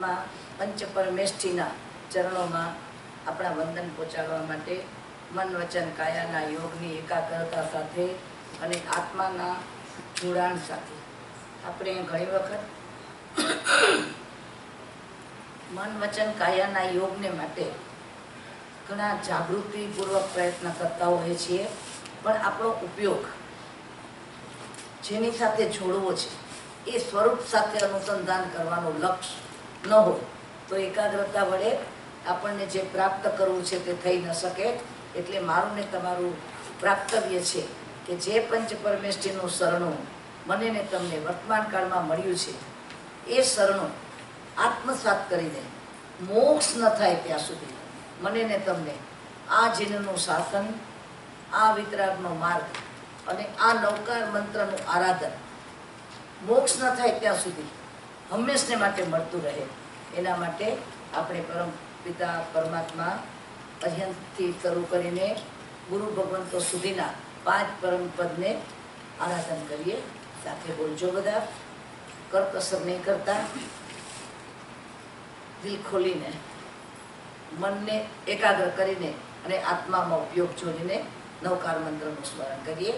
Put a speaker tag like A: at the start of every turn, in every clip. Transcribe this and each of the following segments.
A: पंच परमेष्ठीना चरणों अपना वंदन पहोंचाडवा माटे मन वचन कायाना योगनी एकाग्रता साथे अने आत्माना जोडाण साथे आपणे घणी वखत मन वचन कायाना योगने माटे घणा जागृतिपूर्वक प्रयत्न करता होईए छीए, पण आपणो उपयोग जेनी साथे जोड़वो छे ए स्वरूप साथे अनुसंधान करवानो लक्ष्य न हो तो एकाग्रता वडे आपने जे प्राप्त करवू छे ते थई न सके। एटले मारू ने तमारू प्राप्तव्य छे कि जे पंच परमेष्ठीनुं सरણું मने ने तमने वर्तमान काल में मळ्युं छे ए सरણું आत्मसात करीने मोक्ष न थाय त्यां सुधी मने ने तमने आ जीवननुं शासन, आ वितरागनो मार्ग अने आ नवकार मंत्रनुं आराधन मोक्ष न थाय त्यां सुधी हमेशने माटे मळतुं रहे। एना माटे आपणे परम पिता परमात्मा अध्ययनथी शरू करीने गुरु भगवंतो सुधीना 5 परम पदने आराधन करीए। साथे बोलजो बधा, करकसर नहीं करता, दिल खोलीने मनने एकाग्र करीने अने आत्मामां उपयोग जोड़ीने नवकार मंत्रनुं स्मरण करीए।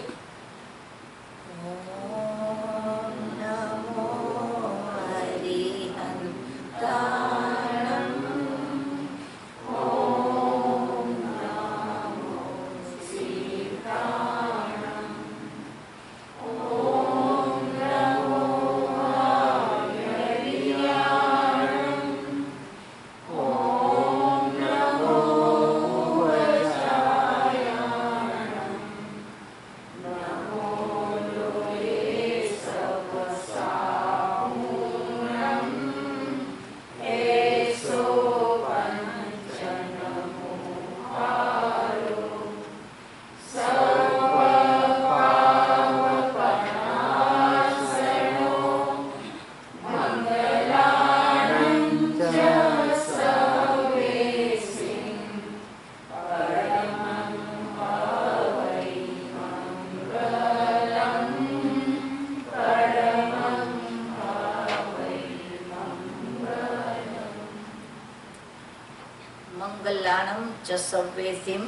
A: मंगलाणं च सर्वेसिं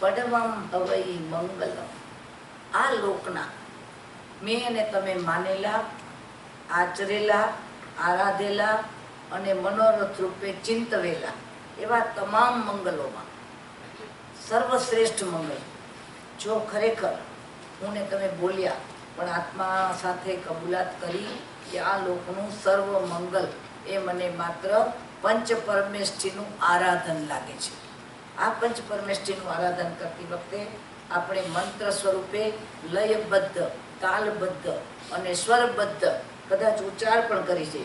A: पडवं हवै मंगलम। आ लोकना मैं अने तमे मानेला, आचरेला, आराधेला अने मनोरथ रूपे चिंतवेला एवा तमाम मंगलोमां सर्वश्रेष्ठ मंगल जो खरेखर हूँ ने तमे बोल्या पण आत्मा साथे कबूलात करी कि आ लोकनुं सर्व मंगल ए मने मात्र पंच परमेष्ठीनुं आराधन लागे छे। आ पंच परमेष्ठीनुं आराधन करती वखते आपणे मंत्र स्वरूपे लयबद्ध, तालबद्ध अने स्वरबद्ध कदाच उच्चार पण करी छे।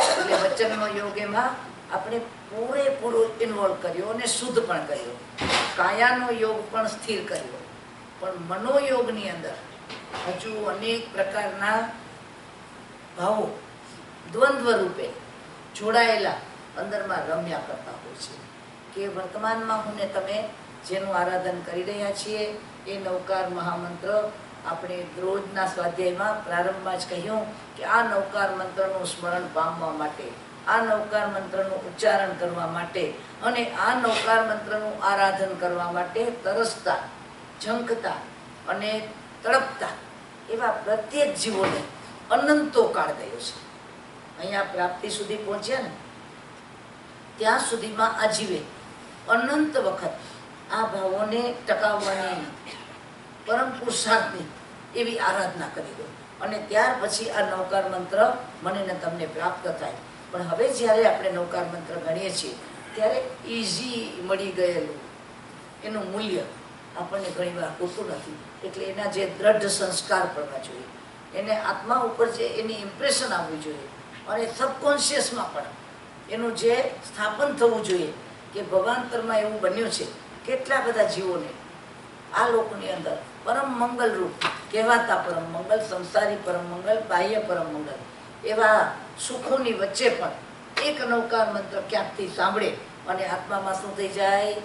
A: એટલે વચનનો योग एमां આપણે પૂરેપૂરો ઇન્વોલ્વ કર્યો અને શુદ્ધ પણ કર્યો, કાયાનો યોગ પણ સ્થિર કર્યો, પણ મનોયોગની અંદર હજુ અનેક પ્રકારના ભાવો દ્વંદ્વ રૂપે જોડાયેલા अंदर में रम्या करता हो कि वर्तमान में हूँ ने तमे जेनु आराधन करी रह्या छीए ए नवकार महामंत्र आपणे रोजना स्वाध्याय में प्रारंभ में ज कह्युं कि आ नवकार मंत्रनुं स्मरण पामवा माटे, आ नवकार मंत्रनुं उच्चारण करवा माटे अने आ नवकार मंत्रनुं आराधन करवा माटे तरसता, झंकता अने तड़पता एवा प्रत्येक जीवोने अनंतो काळ दयो छे। अहींया प्राप्ति सुधी पहोंच्या ने ત્યાં સુધીમાં આ જીવે અનંત વખત આ ભાવોને ટકાવવાની પરમ પુરુષાર્થની એવી આરાધના કરી દો અને ત્યાર પછી આ નવકાર મંત્ર મને ને તમને પ્રાપ્ત થાય। પણ હવે જ્યારે આપણે નવકાર મંત્ર ગણીએ છીએ ત્યારે ઇઝી મળી ગયેલું એનું મૂલ્ય આપણને ઘણીવાર હોતું નથી। એટલે એના જે દ્રઢ સંસ્કાર પડવા જોઈએ, એને આત્મા ઉપર જે એની ઇમ્પ્રેશન આવવી જોઈએ અને સબકોન્શિયસમાં પણ એનું જે સ્થાપન થવું જોઈએ કે ભવાંતરમાં એવું બન્યું છે કેટલા બધા જીવોને આ લોકની અંદર પરમ મંગલ રૂપ કહેવાતા પરમ મંગલ, સંસારી પરમ મંગલ, બાહ્ય પરમ મંગલ એવા સુખોની વચ્ચે પણ એક નવકાર મંત્ર ક્યાંકથી સાંભળે અને આત્મામાં શું થઈ જાય,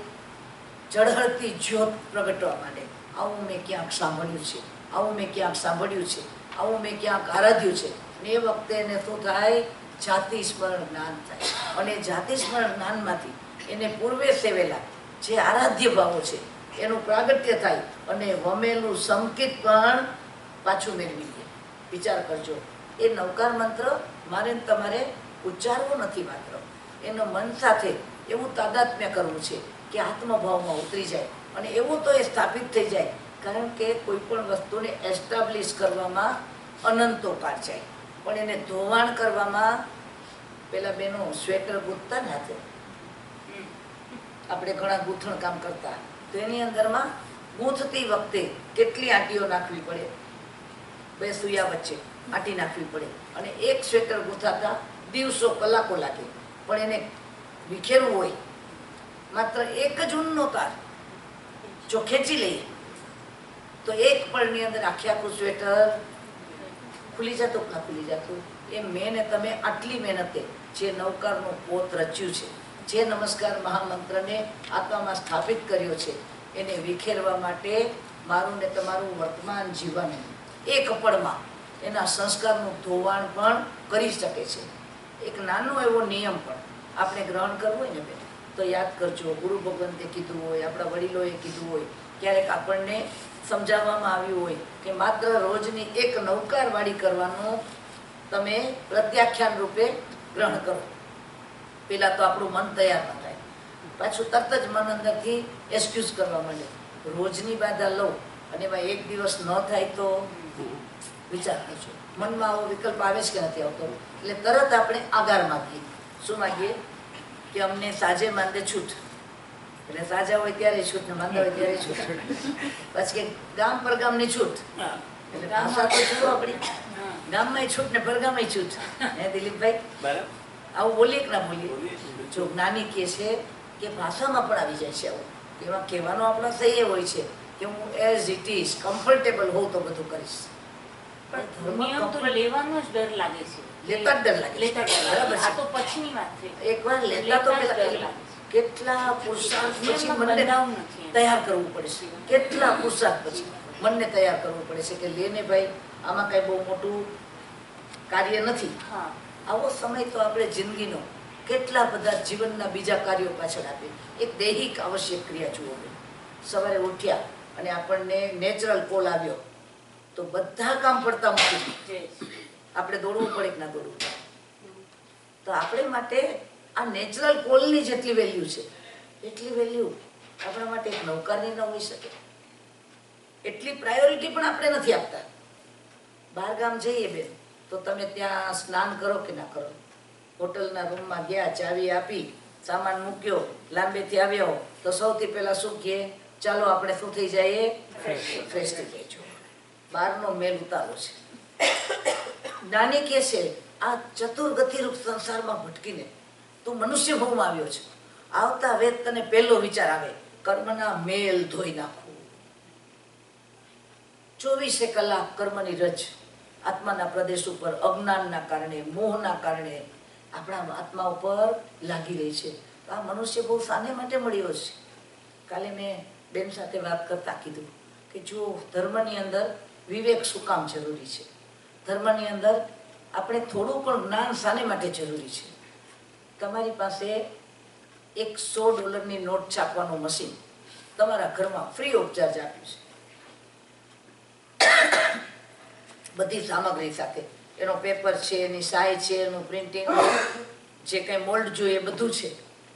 A: ઝળહળતી જ્યોત પ્રગટવા માંડે। આવું મેં ક્યાંક સાંભળ્યું છે, આવું મેં ક્યાંક સાંભળ્યું છે, આવું મેં ક્યાંક આરાધ્યું છે। ને એ વખતે એને શું થાય, જાતિ સ્મરણ જ્ઞાન થાય. અને જાતિ સ્મરણ જ્ઞાનમાંથી એને પૂર્વે સેવેલા જે આરાધ્ય ભાવો છે એનું પ્રાગટ્ય થાય અને વમેલું સંકિત પણ પાછું મેળવી લે. વિચાર કરજો, એ નવકાર મંત્ર મારે તમારે ઉચ્ચારવો નથી, માત્ર એનો મન સાથે એવું તાદાત્મ્ય કરવું છે કે આત્મભાવમાં ઉતરી જાય. અને એવું તો એ સ્થાપિત થઈ જાય, કારણ કે કોઈ પણ વસ્તુને એસ્ટાબ્લિશ કરવામાં અનંતો કાળ જાય, પણ એને ધોવાણ કરવામાં પેલા બેનો સ્વેટર ગૂંથતા ને હાથે, આપણે ઘણા ગૂંથણ કામ કરતા, તો એની અંદરમાં ગૂંથતી વખતે કેટલી આંટીઓ નાખવી પડે, 2 સૂયા વચ્ચે આંટી નાખવી પડે, અને એક સ્વેટર ગૂંથાતા દિવસો કલાકો લાગે. પણ એને વિખેરવું હોય માત્ર એક જ ઊનનો તાર જો ખેંચી લઈએ તો એક પળની અંદર આખું સ્વેટર ખુલી જતું ના ખુલી જતું. એ મેં ને તમે આટલી મહેનતે જે નવકારનું પોત રચ્યું છે, જે નમસ્કાર મહામંત્રને આત્મામાં સ્થાપિત કર્યો છે, એને વિખેરવા માટે મારું ને તમારું વર્તમાન જીવન એક પળમાં એના સંસ્કારનું ધોવાણ પણ કરી શકે છે. એક નાનો એવો નિયમ પણ આપણે ગ્રહણ કરવો હોય ને બેન, તો યાદ કરજો, ગુરુ ભગવંતે કીધું હોય, આપણા વડીલોએ કીધું હોય, ક્યારેક આપણને સમજાવવામાં આવ્યું હોય કે માત્ર રોજની એક નવકારવાળી કરવાનું તમે પ્રત્યાખ્યાન રૂપે ગ્રહણ કરો. પેલા તો આપણું મન તૈયાર ન થાય, પાછું તરત જ મન અંદરથી એક્સક્યુઝ કરવા માંડે. રોજની બાધા લો અને એમાં એક દિવસ ન થાય તો વિચાર કરજો, મનમાં આવો વિકલ્પ આવે છે કે નથી આવતો. એટલે તરત આપણે આગાર માગીએ. શું માગીએ? કે અમને સાજે માંદે છૂટ. એટલે સાજા હોય ત્યારે છૂટ ને માંદા હોય ત્યારે છૂટ. પછી કે ગામ પરગામની છૂટ. એટલે ભાષા તો જુઓ આપણી, ગામમાં છૂટ ને પરગામમાં છૂટ. હે દિલીપભાઈ, આવું બોલીએ કે ના બોલીએ? જો જ્ઞાની કહે છે કે ભાષામાં પણ આવી જાય છે આવું. એમાં કહેવાનો આપણો સહી એ હોય છે કે હું એઝ ઇટ ઇઝ કમ્ફર્ટેબલ હોઉં તો બધું કરીશ.
B: નિયમ તો લેવાનો જ ડર લાગે છે.
A: લેતા જ ડર લાગે, બરાબર છે.
B: આ તો પછીની વાત છે.
A: એકવાર લેતા તો કેટલા પુરુષાર્થ પછી મનને તૈયાર કરવું પડે છે. કેટલા પુરુષાર્થ પછી મનને તૈયાર કરવું પડે છે કે લેને ભાઈ, આમાં કઈ બહુ મોટું કાર્ય નથી. આવો સમય તો આપણે જિંદગીનો કેટલા બધા જીવનના બીજા કાર્યો પાછળ આપે. એક દૈહિક આવશ્યક ક્રિયા જુઓ. સવારે ઉઠ્યા અને આપણને નેચરલ કોલ આવ્યો તો બધા કામ પડતા મૂકી આપણે દોડવું પડે કે ના દોડવું. તો આપણે માટે આ નેચરલ કોલની જેટલી વેલ્યુ છે એટલી વેલ્યુ આપણા માટે એક નવકારની ન હોઈ શકે. એટલી પ્રાયોરિટી પણ આપણે નથી આપતા. બહાર ગામ જઈએ બેન તો તમે ત્યાં સ્નાન કરો કે ના કરો, હોટલના રૂમમાં ગયા, ચાવી આપી, સામાન મૂક્યો, લાંબેથી આવ્યો તો સૌથી પહેલા શું કહે? ચાલો આપણે શું થઈ જઈએ? ફ્રેશ થઈ જાય. બહારનો મેલ ઉતારો છે. જ્ઞાની કહે છે આ ચતુર્ગતિરૂપ સંસારમાં ભટકીને તું મનુષ્ય ભવમાં આવ્યો છે. આવતા વેદ તને પહેલો વિચાર આવે, કર્મના મેલ ધોઈ નાખવું. 24 કલાક કર્મની રજ આત્માના પ્રદેશ ઉપર અજ્ઞાનના કારણે, મોહના કારણે આપણા આત્મા ઉપર લાગી રહી છે. આ મનુષ્ય બહુ શાને માટે મળ્યો છે. કાલે મેં બેન સાથે વાત કરતા કીધું કે જો ધર્મની અંદર વિવેક શું કામ જરૂરી છે, ધર્મની અંદર આપણે થોડું પણ જ્ઞાન શાને માટે જરૂરી છે. તમારી પાસે $100 નોટ છાપવાનું મશીન તમારા ઘરમાં ફ્રી ઓફ ચાર્જ આપ્યું છે, બધી સામગ્રી સાથે. એનો પેપર છે, એની સાઈ છે, એનું પ્રિન્ટિંગ, જે કંઈ મોલ્ડ જોઈએ બધું છે,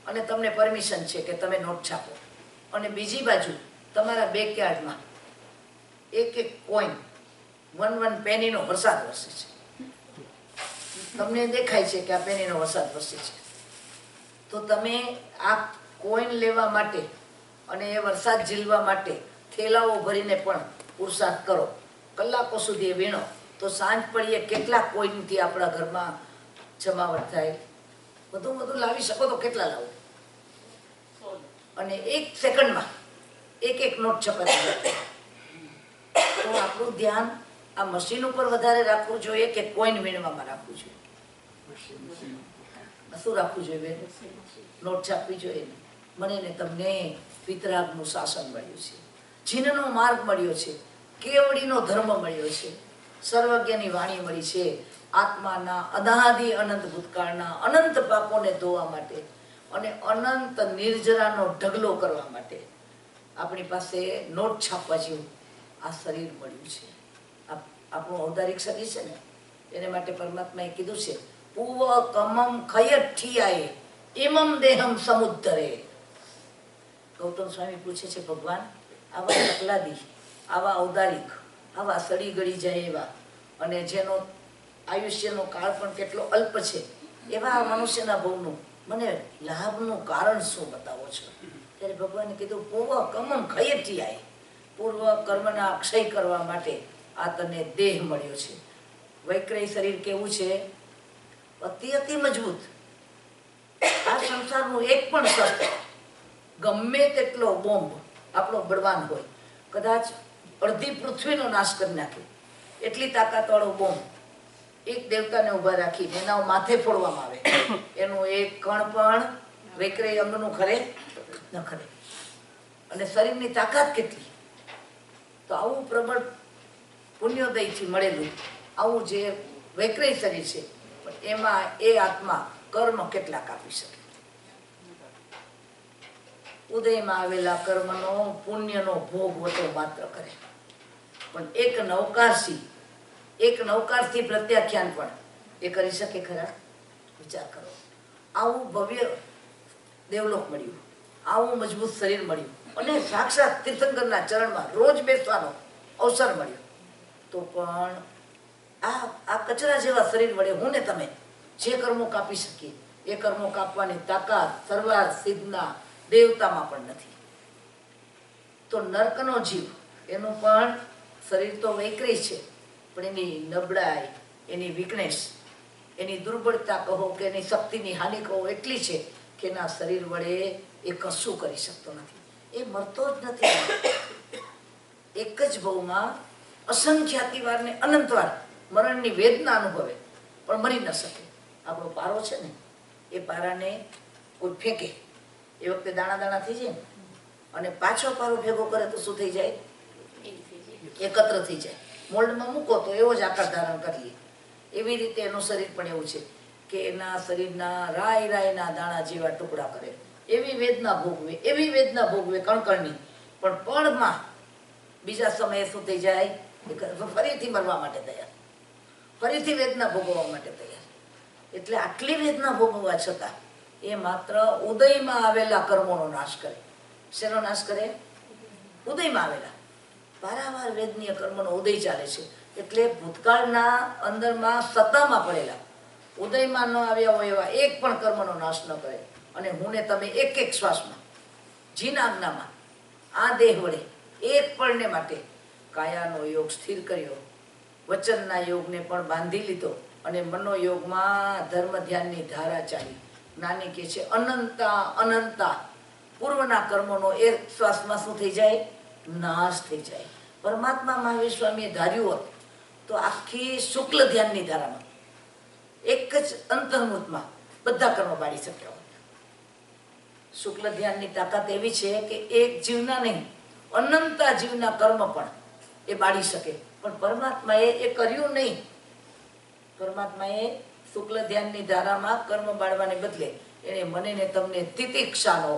A: અને તમને પરમિશન છે કે તમે નોટ છાપો. અને બીજી બાજુ તમારા બેકયાર્ડમાં એક કોઈન 1 પેનીનો વરસાદ વરસે છે. તમને દેખાય છે કે આ પેનીનો વરસાદ વરસે છે. તો તમે આ કોઈન લેવા માટે અને એ વરસાદ ઝીલવા માટે થેલાઓ ભરીને પણ પુરુષાર્થ કરો, કલાકો સુધી એ વીણો, તો સાંજ પડીએ કેટલા કોઈનથી આપણા ઘરમાં જમાવટ થાય? બધું લાવી શકો તો કેટલા લાવો? અને 1 સેકન્ડમાં એક નોટ છપાતી જાય. તો આપણું ધ્યાન આ મશીન ઉપર વધારે રાખવું જોઈએ કે કોઈન વીણવામાં રાખવું જોઈએ? શું રાખવું જોઈએ? નોટ છાપવી જોઈએ ને. મને ને તમને વિતરાગનું શાસન મળ્યું છે, જીનનો માર્ગ મળ્યો છે, કેવડીનો ધર્મ મળ્યો છે, સર્વજ્ઞની વાણી મળી છે, આત્માના અનાદિ અનંત ભૂતકાળના અનંત પાપોને ધોવા માટે અને અનંત નિર્જરાનો ઢગલો કરવા માટે આપણી પાસે નોટ છાપવા જેવું આ શરીર મળ્યું છે. આપણું ઔદારિક શરીર છે ને, એને માટે પરમાત્માએ કીધું છે પૂવ કમમ ખયઠિયાએ ઇમમ દેહમ સમુદ્ધરે. ગૌતમ સ્વામી પૂછે છે, ભગવાન આવા અકલાદી, આવા ઔદારિક, આવા સડી ગળી જાય એવા, અને જેનો આયુષ્યનો કાળ પણ કેટલો અલ્પ છે, એવા મનુષ્યના ભવનું મને લાભનું કારણ શું બતાવો છો? ત્યારે ભગવાને કીધું પૂર્વ કમમ ખયઠિયાએ, પૂર્વ કર્મના અક્ષય કરવા માટે આ તને દેહ મળ્યો છે. વૈક્રય શરીર કેવું છે? અતિ મજબૂત. આ સંસારનું એક પણ શસ્ત્ર, ગમે તેટલો બોમ્બ આપણો બળવાન હોય, કદાચ અડધી પૃથ્વીનો નાશ કરી નાખે એટલી તાકાતવાળો બોમ્બ એક દેવતાને ઊભા રાખી એના માથે ફોડવામાં આવે, એનું એક કણ પણ વૈક્રય અંગનું ખરે ન ખરે. અને શરીરની તાકાત કેટલી! તો આવું પ્રબળ પુણ્યોદયથી મળેલું આવું જે વૈક્રય શરીર છે, પણ એમાં એ આત્મા કર્મ કેટલા કાપી શકે? ઉદયમાં આવેલા કર્મનો પુણ્યનો ભોગ વટો માત્ર કરે, પણ એક નવકારથી પ્રત્યાખ્યાન પણ એ કરી શકે ખરા? વિચાર કરો. આવું ભવ્ય દેવલોક મળ્યું, આવું મજબૂત શરીર મળ્યું, અને સાક્ષાત તીર્થંકરના ચરણમાં રોજ બેસવાનો અવસર મળ્યો, તો પણ આ કચરા જેવા શરીર વડે હું ને તમે જે કર્મો કાપી શકીએ એ કર્મો કાપવાની તાકાત સર્વાર સિદ્ધના દેવતામાં પણ નથી. તો નર્કનો જીવ, એનું પણ શરીર તો વૈક્રય છે, પણ એની નબળાઈ, એની વીકનેસ, એની દુર્બળતા કહો કે એની શક્તિની હાનિ કહો એટલી છે કે એના શરીર વડે એ કશું કરી શકતો નથી. એ મરતો જ નથી. એક જ ભવમાં અસંખ્યાતિ વાર ને અનંત વાર મરણની વેદના અનુભવે પણ મરી ન શકે. આપણો પારો છે ને, એ પારાને કોઈ ફેંકે એ વખતે દાણા દાણા થઈ જાય ને, અને પાછો પારો ભેગો કરે તો શું થઈ જાય? એકત્ર થઈ જાય. મોલ્ડમાં મૂકો તો એવો જ આકાર ધારણ કરીએ. એવી રીતે એનું શરીર પણ એવું છે કે એના શરીરના રાયના દાણા જેવા ટુકડા કરે, એવી વેદના ભોગવે કણકણની, પણ પળમાં બીજા સમયે શું થઈ જાય? ફરીથી મરવા માટે તૈયાર, ફરીથી વેદના ભોગવવા માટે તૈયાર. એટલે આટલી વેદના ભોગવવા છતાં એ માત્ર ઉદયમાં આવેલા કર્મોનો નાશ કરે. શેનો નાશ કરે? ઉદયમાં આવેલા. પારાવાર વેદનીય કર્મનો ઉદય ચાલે છે, એટલે ભૂતકાળના અંદરમાં સત્તામાં પડેલા ઉદયમાં ન આવ્યા હોય એવા એક પણ કર્મનો નાશ ન કરે. અને હું ને તમે એક એક શ્વાસમાં જીન આજ્ઞામાં આ દેહ વડે એક પળને માટે કાયાનો યોગ સ્થિર કર્યો, વચનના યોગને પણ બાંધી લીધો, અને મનોયોગમાં ધર્મ ધ્યાનની ધારા ચાલી. નાની કે છે અનંતા પૂર્વના કર્મોનો એક શ્વાસમાં શું થઈ જાય? નાશ થઈ જાય. પરમાત્મા મહાવીર સ્વામીએ ધાર્યું હોત તો આખી શુક્લ ધ્યાનની ધારામાં એક જ અંતર્મુખમાં બધા કર્મ બાળી શક્યા હોત. શુક્લ ધ્યાનની તાકાત એવી છે કે એક જીવના નહીં, અનંતા જીવના કર્મ પણ એ બાળી શકે. પણ પરમાત્માએ એ કર્યું નહીં. પરમાત્માએ શુક્લ ધ્યાનની ધારામાં કર્મ બાળવાને બદલે એને મને ને તમને તિતિક્ષાનો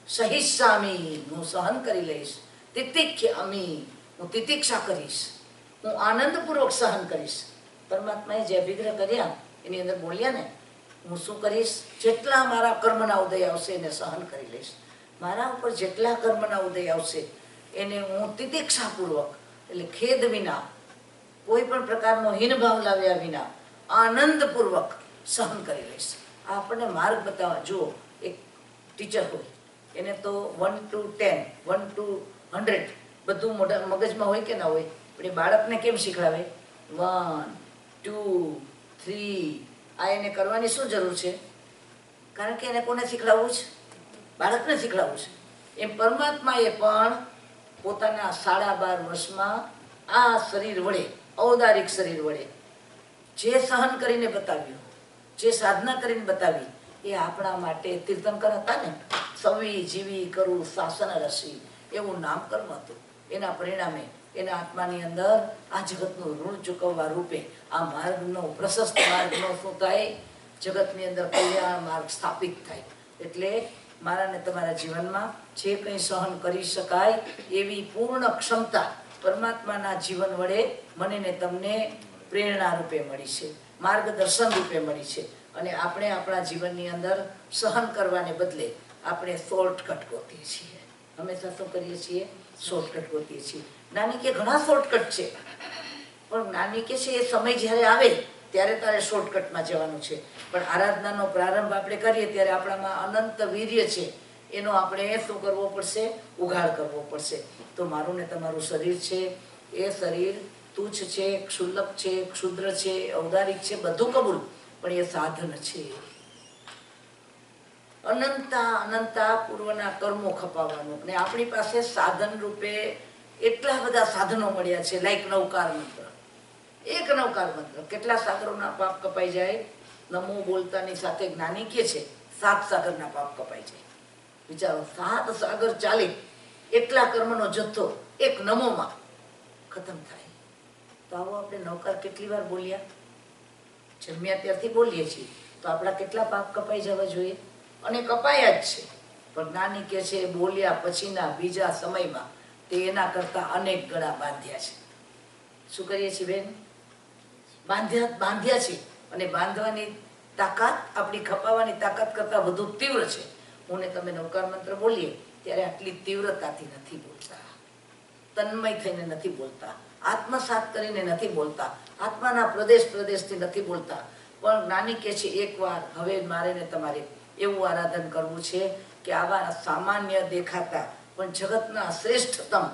A: સહિષ્યામી, હું સહન કરી લઈશ, તિતિક્ષામી, હું તિતિક્ષા કરીશ, હું આનંદપૂર્વક સહન કરીશ. પરમાત્માએ જે અભિગ્રહ કર્યા એની અંદર બોલ્યા ને, હું શું કરીશ? જેટલા મારા કર્મના ઉદય આવશે એને સહન કરી લઈશ. મારા ઉપર જેટલા કર્મના ઉદય આવશે એને હું તિતિક્ષાપૂર્વક, એટલે ખેદ વિના, કોઈ પણ પ્રકારનો હીનભાવ લાવ્યા વિના આનંદપૂર્વક સહન કરી લઈશ. આ આપણને માર્ગ બતાવવા. જુઓ, એક ટીચર હોય એને તો 1 to 10, 1 to 100 બધું મોઢા મગજમાં હોય કે ના હોય, પણ એ બાળકને કેમ શીખવાડે? 1, 2, 3 આ એને કરવાની શું જરૂર છે? કારણ કે એને કોને શીખડાવવું છે? બાળકને શીખડાવવું છે. એમ પરમાત્માએ પણ પોતાના 12.5 વર્ષમાં આ શરીર વડે, ઔદારિક શરીર વડે જે સહન કરીને બતાવ્યું, જે સાધના કરીને બતાવી, એ આપણા માટે તીર્થંકર હતા ને, સવી જીવી કરું શાસન રસી, એવું નામકર્મ હતું. એના પરિણામે એના આત્માની અંદર આ જગતનું ઋણ ચૂકવવા રૂપે આ માર્ગનો પ્રશસ્ત માર્ગનો શું થાય, જગતની અંદર કલ્યાણ માર્ગ સ્થાપિત થાય. એટલે મારા ને તમારા જીવનમાં જે કંઈ સહન કરી શકાય એવી પૂર્ણ ક્ષમતા પરમાત્માના જીવન વડે મને ને તમને પ્રેરણા રૂપે મળી છે, માર્ગદર્શન રૂપે મળી છે. અને આપણે આપણા જીવનની અંદર સહન કરવાને બદલે આપણે શોર્ટકટ ગોતીએ છીએ. હંમેશા શું કરીએ છીએ? શોર્ટકટ ગોતીએ છીએ. નાની કે ઘણા શોર્ટકટ છે, પણ નાની કે છે એ સમય જ્યારે આવે ત્યારે તારે શોર્ટકટમાં જવાનું છે. પણ આરાધનાનો પ્રારંભ આપણે કરીએ ત્યારે આપણામાં અનંત વીર્ય છે, એનો આપણે શું કરવો પડશે? ઉઘાડ કરવો પડશે. તો મારું ને તમારું શરીર છે, એ શરીર તુચ્છ છે, ક્ષુલ્લક છે, ક્ષુદ્ર છે, ઔદારિક છે, બધું કબૂલ, પણ એ સાધન છે. અનંતા પૂર્વના કર્મો ખપાવવાનું. અને આપણી પાસે સાધન રૂપે એટલા બધા સાધનો મળ્યા છે. લાઈક નવકાર મંત્ર, એક નવકાર મંત્ર કેટલા સાગરોના પાપ કપાઈ જાય. નમો બોલતાની સાથે જ્ઞાની કે છે 7 સાગરના પાપ કપાઈ જાય. વિચારો, 7 સાગર ચાલે એટલા કર્મનો જથ્થો એક નમોમાં ખતમ થાય. તો આવો આપણે નવકાર કેટલી વાર બોલ્યા? જન્મ્યા ત્યારથી બોલીએ છીએ, તો આપણા કેટલા પાપ કપાઈ જવા જોઈએ? અને કપાયા જ છે. પણ જ્ઞાની કે છે બોલ્યા પછીના બીજા સમયમાં તે એના કરતા અનેક ગણા બાંધ્યા છે. શું કરીએ છીએ બેન? બાંધ્યા છે. અને બાંધવાની તાકાત આપણી ખપાવવાની તાકાત કરતા વધુ તીવ્ર છે. હું ને તમે નવકાર મંત્ર બોલીએ ત્યારે આટલી તીવ્રતાથી નથી બોલતા, તન્મય થઈને નથી બોલતા, આત્મસાત કરીને નથી બોલતા, આત્માના પ્રદેશથી નથી બોલતા. પણ જ્ઞાની કે છે એકવાર હવે મારે ને તમારે એવું આરાધન કરવું છે કે આવા સામાન્ય દેખાતા પણ જગતના શ્રેષ્ઠતમ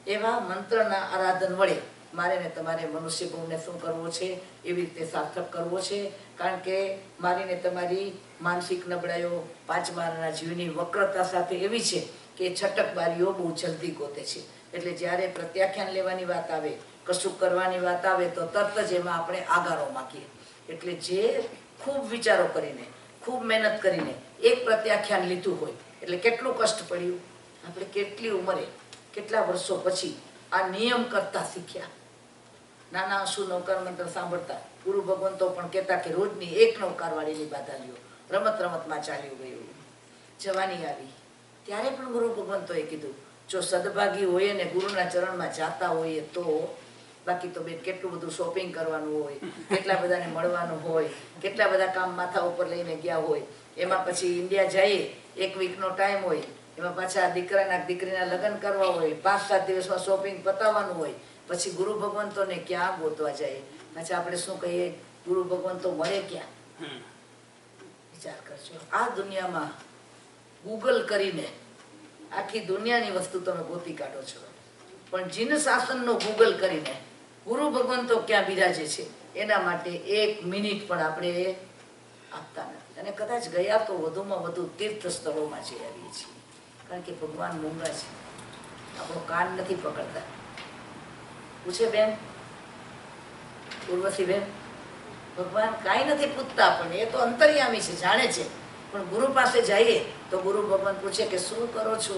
A: એવા મંત્રના આરાધન વડે મારે ને તમારે મનુષ્ય ગુણને શું કરવો છે? એવી રીતે સાર્થક કરવો છે. કારણ કે મારી ને તમારી માનસિક નબળાઈઓ પાંચમાના જીવની વક્રતા સાથે એવી છે કે છટકબારીઓ બહુ જલ્દી ગોતે છે. એટલે જ્યારે પ્રત્યાખ્યાન લેવાની વાત આવે, કશું કરવાની વાત આવે તો તરત જ એમાં આપણે આગારો માગીએ. એટલે જે ખૂબ વિચારો કરીને, ખૂબ મહેનત કરીને એક પ્રત્યાખ્યાન લીધું હોય એટલે કેટલું કષ્ટ પડ્યું. આપણે કેટલી ઉંમરે, કેટલા વર્ષો પછી આ નિયમ કરતા શીખ્યા. નાના શું નવકાર મંત્ર સાંભળતા ગુરુ ભગવંતો પણ કહેતા કે રોજની એક નવકારવાળીની બાધા લ્યો. રમતમાં ચાલ્યું ગયું, જવાની આવી ત્યારે પણ ગુરુ ભગવંતોએ કીધું જો સદભાગી હોય ને ગુરુના ચરણમાં જાતા હોઈએ તો. બાકી તો બેન કેટલું બધું શોપિંગ કરવાનું હોય, કેટલા બધાને મળવાનું હોય, કેટલા બધા કામ માથા ઉપર લઈને ગયા હોય. એમાં પછી ઇન્ડિયા જઈએ, 1 વીકનો ટાઈમ હોય, એમાં પાછા દીકરીના લગ્ન કરવા હોય, 5-7 દિવસમાં શોપિંગ પતાવવાનું હોય. પછી ગુરુ ભગવંતોને ક્યાં ગોતવા જાય? પાછા આપણે શું કહીએ? ગુરુ ભગવંતો મળે ક્યાં? વિચાર કરજો. આ દુનિયામાં ગૂગલ કરીને આખી દુનિયાની વસ્તુ તમે ગોતી કાઢો છો, પણ જીન શાસનનો ગૂગલ કરીને ગુરુ ભગવંતો ક્યાં બિરાજે છે એના માટે 1 મિનિટ પણ આપણે આપતા નથી. અને કદાચ ગયા તો વધુમાં વધુ તીર્થ સ્થળોમાં જઈ આવીએ છીએ. કારણ કે ભગવાન મૂંગા છે, આપણો કાન નથી પકડતા. પૂછે બેન, ઉર્વશી બેન, ભગવાન કાંઈ નથી પૂછતા, પણ એ તો અંતર્યામી છે, જાણે છે. પણ ગુરુ પાસે જઈએ તો ગુરુ ભગવાન પૂછે કે શું કરો છો?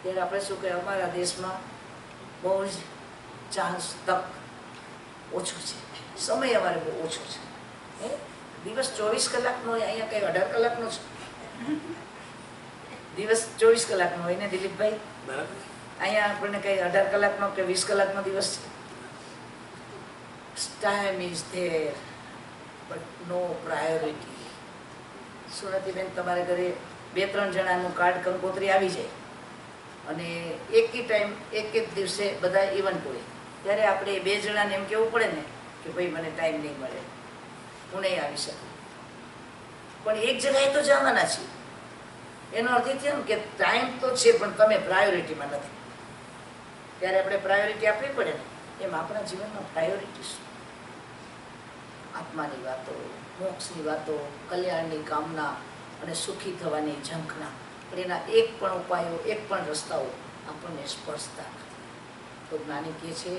A: ત્યારે આપણે શું કહે? અમારા દેશમાં બહુ જ ચાન્સ, તક ઓછો છે, સમય અમારે બહુ ઓછો છે. દિવસ 24 કલાકનો હોય, અહીંયા કઈ 18 કલાકનો છે. દિવસ 24 કલાકનો હોય ને દિલીપભાઈ? અહીંયા આપણને કઈ 18 કલાકનો કે 20 કલાકનો દિવસ છે. Time is there but no priority. શું નથી બેન? તમારા ઘરે 2-3 જણાનું કાર્ડ કંકોત્રી આવી જાય અને એક ટાઈમ એક દિવસે બધા ઇવેન્ટ હોય, ત્યારે આપણે 2 જણાને એમ કહેવું પડે ને કે ભાઈ મને ટાઈમ નહીં મળે, હું નહીં આવી શકું. પણ એક જગ્યાએ તો જવાના છીએ. એનો અર્થ એ થયો ને કે ટાઈમ તો છે પણ તમે પ્રાયોરિટીમાં નથી. ત્યારે આપણે પ્રાયોરિટી આપવી પડે ને. એમ આપણા જીવનમાં પ્રાયોરિટી શું? આત્માની વાતો, મોક્ષની વાતો, કલ્યાણની કામના અને સુખી થવાની ઝંખના. પણ એના એક પણ ઉપાયો, એક પણ રસ્તાઓ આપણને સ્પર્શતા નથી. તો જ્ઞાની કહે છે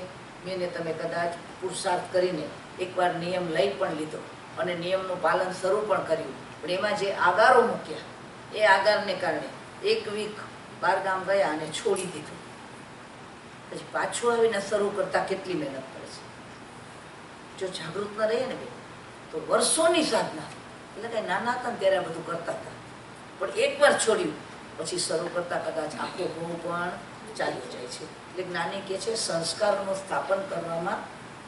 A: મેં ને તમે કદાચ પુરુષાર્થ કરીને એકવાર નિયમ લઈ પણ લીધો અને નિયમનું પાલન શરૂ પણ કર્યું, પણ એમાં જે આગારો મૂક્યા એ આગારને કારણે 1 વીક બહાર ગામ ગયા અને છોડી દીધું. પછી પાછું આવીને શરૂ કરતા કેટલી મહેનત પડે છે. જો જાગૃત ન રહીએ ને બેન, તો વર્ષોની સાધના, એટલે કે નાના હતા ને ત્યારે આ બધું કરતા હતા, પણ એકવાર છોડ્યું પછી શરૂ કરતા કદાચ આખો બહુ પણ ચાલ્યો જાય છે. એટલે જ્ઞાની કહે છે સંસ્કારોનું સ્થાપન કરવામાં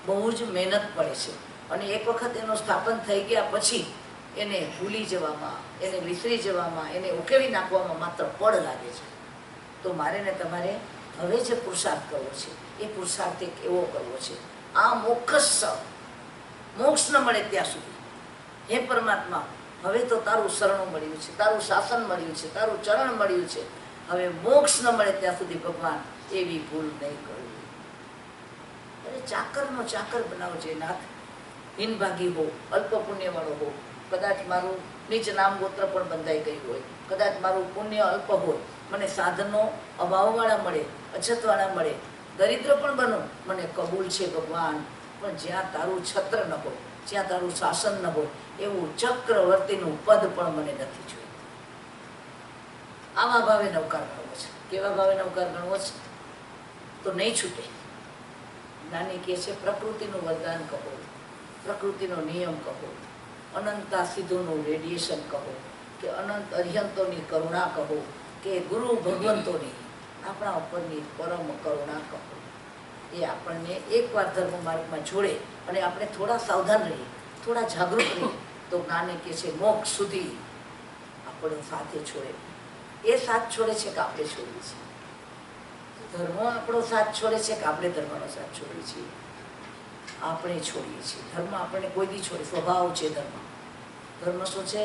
A: બહુ જ મહેનત પડે છે, અને એક વખત એનું સ્થાપન થઈ ગયા પછી એને ભૂલી જવામાં, એને વિસરી જવામાં, એને ઉકેલી નાખવામાં માત્ર પળ લાગે છે. તો મારે ને તમારે હવે જે પુરુષાર્થ કરવો છે એ પુરુષાર્થ એક એવો કરવો છે, આ મોક્ષ ન મળે ત્યાં સુધી, હે પરમાત્મા હવે તો તારું શરણું મળ્યું છે, તારું શાસન મળ્યું છે, તારું ચરણ મળ્યું છે, હવે મોક્ષ ન મળે ત્યાં સુધી ભગવાન એવી ભૂલ નહીં કરવી. અરે ચાકરનો ચાકર બનાવજે નાથ. હિનભાગી હો, અલ્પ પુણ્યવાળો હો, કદાચ મારું નીચ નામ ગોત્ર પણ બંધાઈ ગયું હોય, કદાચ મારું પુણ્ય અલ્પ હોય, મને સાધનનો અભાવવાળા મળે, અછતવાળા મળે, દરિદ્ર પણ બનું, મને કબૂલ છે ભગવાન, પણ જ્યાં તારું છત્ર ન હોય, જ્યાં તારું શાસન ન હોય, એવું ચક્રવર્તીનું પદ પણ મને નથી જોયું. આવા ભાવે નવકાર ગણવો છે. કેવા ભાવે નવકાર ગણવો છે? તો નહીં છૂટે. જ્ઞાની કહે છે પ્રકૃતિનું વરદાન કહો, પ્રકૃતિનો નિયમ કહો, અનંતા સિદ્ધોનું રેડિયેશન કહો, કે અનંત અર્યંતોની કરુણા કહો, કે ગુરુ ભગવંતોની આપણા ઉપરની પરમ કરુણા કહો, એ આપણને એકવાર ધર્મ માર્ગમાં જોડે અને આપણે થોડા સાવધાન રહીએ, થોડા જાગૃત રહીએ, તો જ્ઞાની કહે છે મોક્ષ સુધી આપણો સાથે છોડે. એ સાથ છોડે છે કે આપણે છોડીએ છીએ? ધર્મ આપણો સાથ છોડે છે કે આપણે ધર્મનો સાથ છોડીએ છીએ? આપણે છોડીએ છીએ. ધર્મ આપણને કોઈ દી છોડે, સ્વભાવ છે ધર્મ. ધર્મ શું છે?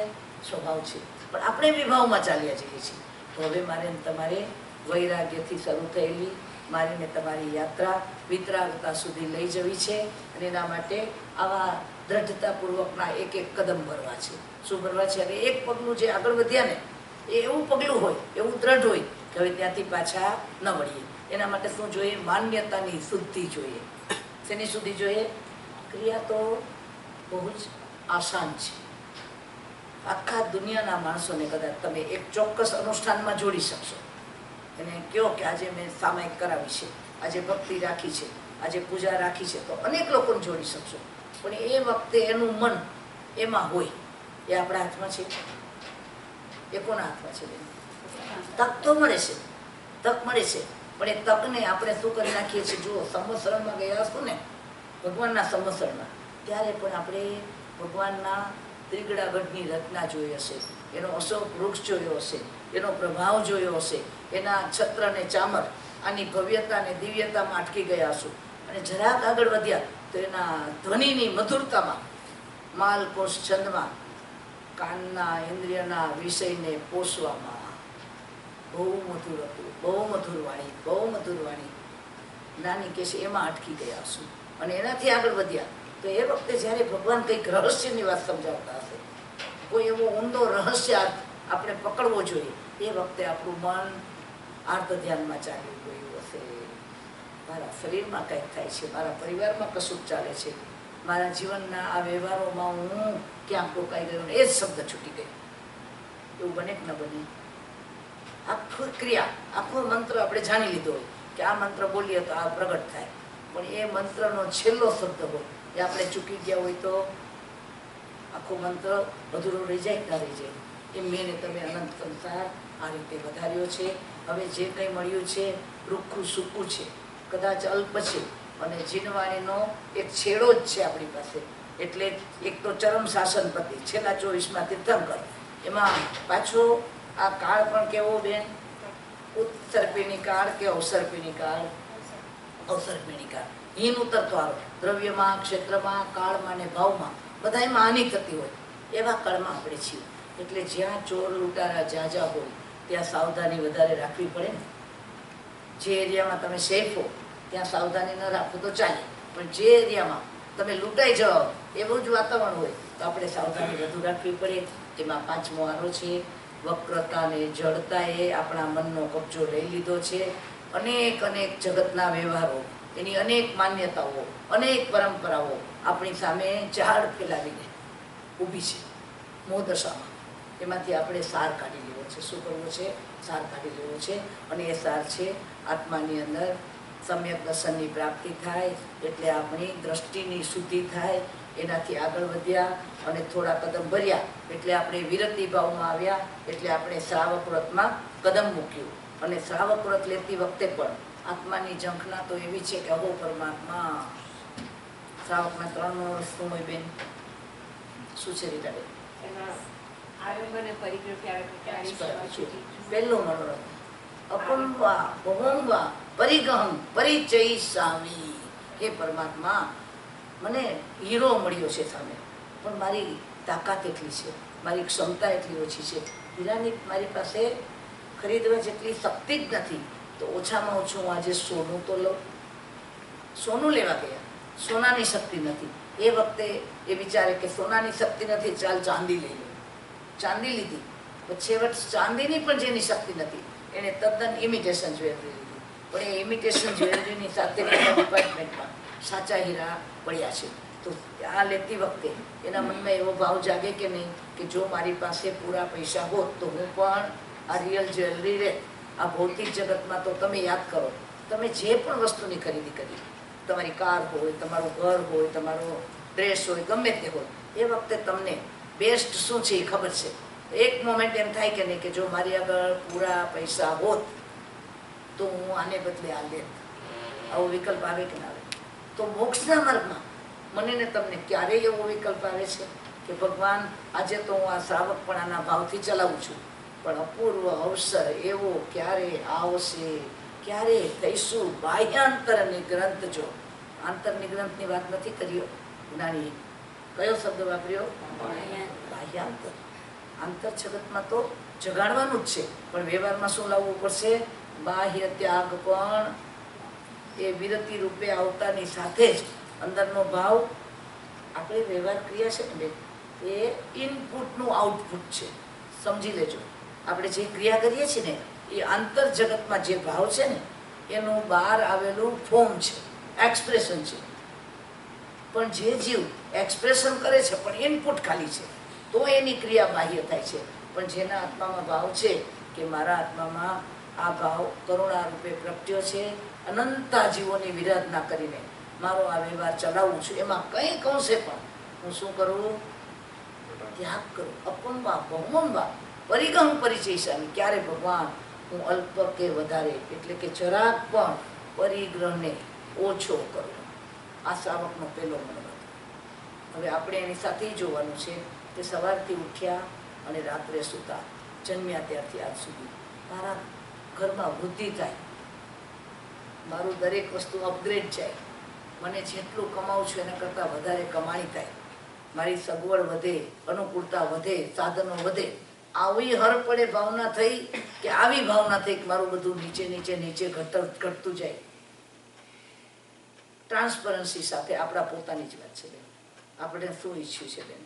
A: સ્વભાવ છે. પણ આપણે વિભાવમાં ચાલ્યા જઈએ છીએ. તો હવે મારે તમારે વૈરાગ્યથી શરૂ થયેલી મારી ને તમારી યાત્રા વિતરાગતા સુધી લઈ જવી છે, અને એના માટે આવા દ્રઢતાપૂર્વકના એક એક કદમ ભરવા છે. શું ભરવા છે? અને એક પગલું જે આગળ વધ્યા ને એ એવું પગલું હોય, એવું દ્રઢ હોય કે હવે ત્યાંથી પાછા ન વળીએ. એના માટે શું જોઈએ? માન્યતાની શુદ્ધિ જોઈએ. શેની શુદ્ધિ જોઈએ? ક્રિયા તો બહુ જ આસાન છે. આખા દુનિયાના માણસોને કદાચ તમે એક ચોક્કસ અનુષ્ઠાનમાં જોડી શકશો. એને કહો કે આજે મેં સામાયિક કરાવી છે, આજે ભક્તિ રાખી છે, આજે પૂજા રાખી છે, તો અનેક લોકોને જોડી શકશો. પણ એ વખતે એનું મન એમાં હોય, એ આપણા હાથમાં છે? એ કોના હાથમાં છે? તક તો મળે છે, તક મળે છે, પણ એ તકને આપણે શું કરી નાખીએ છીએ? જુઓ, સંવત્સરમાં ગયા હશું ને ભગવાનના સંવત્સરમાં, ત્યારે પણ આપણે ભગવાનના ત્રિગડાગઢની રચના જોઈ હશે, એનો અશોક વૃક્ષ જોયો હશે, એનો પ્રભાવ જોયો હશે, એના છત્ર ને ચામર, આની ભવ્યતા ને દિવ્યતામાં અટકી ગયા હશું. અને જરાક આગળ વધ્યા તો એના ધ્વનિની મધુરતામાં, માલકોશ છંદમાં, કાનના ઇન્દ્રિયના વિષયને પોષવામાં બહુ મધુર હતું, બહુ મધુર વાણી, બહુ મધુર વાણી. જ્ઞાની કહે છે એમાં અટકી ગયા હશું. અને એનાથી આગળ વધ્યા તો એ વખતે જ્યારે ભગવાન કંઈક રહસ્યની વાત સમજાવતા હશે, કોઈ એવો ઊંડો રહસ્ય આપણે પકડવો જોઈએ, એ વખતે આપણું મન આર્ત ધ્યાનમાં ચાલ્યું ગયું હશે. મારા શરીરમાં કંઈક થાય છે, મારા પરિવારમાં કશું ચાલે છે, મારા જીવનના આ વ્યવહારોમાં હું ક્યાંક રોકાઈ ગયો ને એ જ શબ્દ છૂટી ગયો. એવું બને કે ન બને? આખું ક્રિયા, આખો મંત્ર આપણે જાણી લીધો હોય કે આ મંત્ર બોલીએ તો આ પ્રગટ થાય, પણ એ મંત્રનો છેલ્લો શબ્દ હોય એ આપણે ચૂકી ગયા હોય તો આખો મંત્ર અધૂરો રહી જાય ના રહી જાય. એમ મેં તમે અનંત સંસાર આ રીતે વધાર્યો છે. હવે જે કંઈ મળ્યું છે રૂખું સૂકું છે, કદાચ અલ્પ છે, અને જીનવાણીનો એક છેડો જ છે આપણી પાસે. એટલે એક તો ચરમ શાસનપતિ, છેલ્લા 24માં તીર્થંકર, એમાં પાછો આ કાળ પણ કેવો બેન? ઉત્સર્પિણી કાળ કે અવસર્પિણી કાળ? અવસર્પિણી કાળ. હીન ઉતરતો આવે દ્રવ્યમાં, ક્ષેત્રમાં, કાળમાં ને ભાવમાં, બધામાં હાનિ થતી હોય એવા કાળમાં આપણે છીએ. એટલે જ્યાં ચોર લૂંટારા જાજા હોય ત્યાં સાવધાની વધારે રાખવી પડે ને. જે એરિયામાં તમે સેફ હો ત્યાં સાવધાની ન રાખો તો ચાલે, પણ જે એરિયામાં તમે લૂંટાઈ જાઓ એવું જ વાતાવરણ હોય તો આપણે સાવધાની વધુ રાખવી પડે. એમાં પાંચમો આરો છે વક્રતા ને જડતાએ આપણા મનનો કબજો લઈ લીધો છે. અનેક અનેક જગતના વ્યવહારો, એની અનેક માન્યતાઓ, અનેક પરંપરાઓ આપણી સામે ઝાડ ફેલાવીને ઊભી છે મોહ દશામાં. એમાંથી આપણે સાર કાઢી લેવો છે. શું કરવું છે? સાર કાઢી લેવો છે. અને એ સાર છે આત્માની અંદર સમ્યક દર્શનની પ્રાપ્તિ થાય, એટલે આપણી દ્રષ્ટિની શુદ્ધિ થાય. એનાથી આગળ વધ્યા અને થોડા કદમ ભર્યા એટલે આપણે વિરતિ ભાવમાં આવ્યા, એટલે આપણે શ્રાવક વ્રતમાં કદમ મૂક્યું. અને શ્રાવક વ્રત લેતી વખતે પણ આત્માની ઝંખના તો એવી છે કે અહો પરમાત્મા. શ્રાવકના 3 વર્ષનું હોય બેન, શું છે રીટાબેન? પહેલું મનોરથ અપંવા બહુંવા પરિગહમ પરિચયિષ્યામિ. હે પરમાત્મા, મને હીરો મળ્યો છે સામે, પણ મારી તાકાત એટલી છે, મારી ક્ષમતા એટલી ઓછી છે. હીરાની મારી પાસે ખરીદવા જેટલી શક્તિ જ નથી, તો ઓછામાં ઓછું હું આજે સોનું તો લઉં. સોનું લેવા ગયા, સોનાની શક્તિ નથી. એ વખતે એ વિચારે કે સોનાની શક્તિ નથી, ચાલ ચાંદી લઈ લો. ચાંદી લીધી, પછી છેવટ ચાંદીની પણ જેની શક્તિ નથી એને તદ્દન ઇમિટેશન જ્વેલરી લીધી. પણ એ ઇમિટેશન જ્વેલરીની સાથે ડિપાર્ટમેન્ટમાં સાચા હીરા પડ્યા છે. તો આ લેતી વખતે એના મનમાં એવો ભાવ જાગે કે નહીં કે જો મારી પાસે પૂરા પૈસા હોત તો હું પણ આ રિયલ જ્વેલરી રે. આ ભૌતિક જગતમાં તો તમે યાદ કરો, તમે જે પણ વસ્તુની ખરીદી કરી, તમારી કાર હોય, તમારું ઘર હોય, તમારો ડ્રેસ હોય, ગમે તે હોય, એ વખતે તમને બેસ્ટ શું છે એ ખબર છે. એક મોમેન્ટ એમ થાય કે નહીં કે જો મારી આગળ પૂરા પૈસા હોત તો હું આને બદલે આ લેત. આવો વિકલ્પ આવે કે ના આવે? તો મોક્ષના માર્ગમાં મને ને તમને ક્યારેય એવો વિકલ્પ આવે છે કે ભગવાન આજે તો હું આ શ્રાવકપણાના ભાવથી ચલાવું છું, પણ અપૂર્વ અવસર એવો ક્યારે આવશે, ક્યારે થઈશું બાહ્યાંતર નિગ્રંથ. જો આંતર નિગ્રંથની વાત નથી કર્યો જ્ઞાની, કયો શબ્દ વાપર્યો? બાહ્યાંતર. આંતર જગતમાં તો જગાડવાનું જ છે, પણ વ્યવહારમાં શું લાવવું પડશે? બાહ્ય ત્યાગ પણ એ વિરતિ રૂપે આવતાની સાથે જ અંદરનો ભાવ. આપણે વ્યવહાર ક્રિયા છે ને એ ઇનપુટનું આઉટપુટ છે, સમજી લેજો. આપણે જે ક્રિયા કરીએ છીએ ને એ આંતર જગતમાં જે ભાવ છે ને એનું બહાર આવેલું ફોર્મ છે, એક્સપ્રેશન છે. પણ જે જીવ એક્સપ્રેશન કરે છે પણ ઇનપુટ ખાલી છે, તો એની ક્રિયા બાહ્ય થાય છે. પણ જેના આત્મામાં ભાવ છે કે મારા આત્મામાં આ ભાવ કરુણા રૂપે પ્રગટ્યો છે, અનંતા જીવોની વિરાધના કરીને મારો આ વ્યવહાર ચલાવું છું, એમાં કંઈક અંશે પણ હું શું કરું? ત્યાગ કરું. અપંવા બહુમંવા પરિગમ પરિચયિષ્યામિ. ક્યારે ભગવાન હું અલ્પ કે વધારે એટલે કે જરાક પણ પરિગ્રહને ઓછો કરું. આ શ્રાવકનો પહેલો મનોરથ. હવે આપણે એની સાથે જોવાનું છે કે સવારથી ઉઠ્યા અને રાત્રે સૂતા, જન્મ્યા ત્યારથી આજ સુધી મારા ઘરમાં વૃદ્ધિ થાય, મારું દરેક વસ્તુ અપગ્રેડ જાય, મને જેટલું કમાવું છું એના કરતાં વધારે કમાણી થાય, મારી સગવડ વધે, અનુકૂળતા વધે, સાધનો વધે. આવી હર પડે ભાવના થઈ કે આવી ભાવના થઈ કે મારું બધું નીચે નીચે નીચે ઘટતું જાય. ટ્રાન્સપરન્સી સાથે આપણા પોતાની જ વાત છે બેન. આપણે શું ઈચ્છ્યું છે બેન?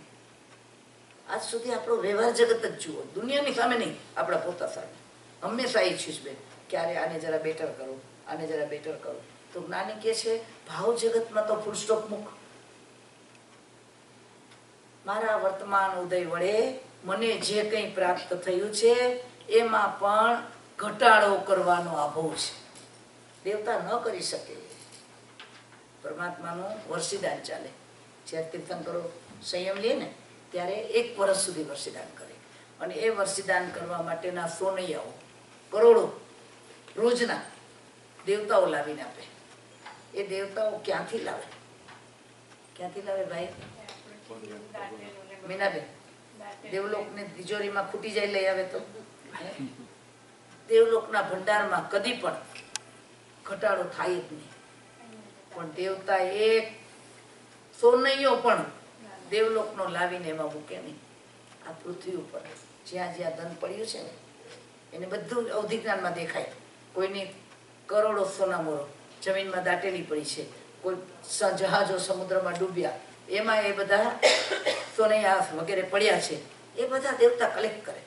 A: આજ સુધી આપણો વ્યવહાર જગત જ જુઓ, દુનિયાની સામે નહીં, આપણા પોતા સામે હંમેશા ઈચ્છ્યું છે બેન ક્યારે આને જરા બેટર કરો, આને જરા બેટર કરો. તો જ્ઞાની કહે છે ભાવ જગતમાં તો ફૂલ સ્ટોપ મૂક. મારા વર્તમાન ઉદય વડે મને જે કંઈ પ્રાપ્ત થયું છે એમાં પણ ઘટાડો કરવાનો આભવ છે. દેવતા ન કરી શકે. પરમાત્માનું વર્ષીદાન ચાલે. જ્યારે તીર્થંકરો સંયમ લે ને ત્યારે 1 વર્ષ સુધી વર્ષીદાન કરે, અને એ વર્ષીદાન કરવા માટેના સોનૈયાઓ કરોડો રોજના દેવતાઓ લાવીને આપે. એ દેવતાઓ ક્યાંથી લાવે? ક્યાંથી લાવે ભાઈ? મીનાબેન, દેવલોકને તિજોરીમાં ખૂટી જાય લઈ આવે તો? દેવલોકના ભંડારમાં કદી પણ ઘટાડો થાય જ નહીં. પણ દેવતા એક સોનૈયો પણ દેવલોકનો લાવીને એમાં મૂકે નહીં. આ પૃથ્વી ઉપર જ્યાં જ્યાં ધન પડ્યું છે ને એને બધું અવધિ જ્ઞાનમાં દેખાય. કોઈની કરોડો સોનામોરો જમીનમાં દાટેલી પડી છે, કોઈ જહાજો સમુદ્રમાં ડૂબ્યા, એમાં એ બધા સોનૈયા વગેરે પડ્યા છે, એ બધા દેવતા કલેક્ટ કરે.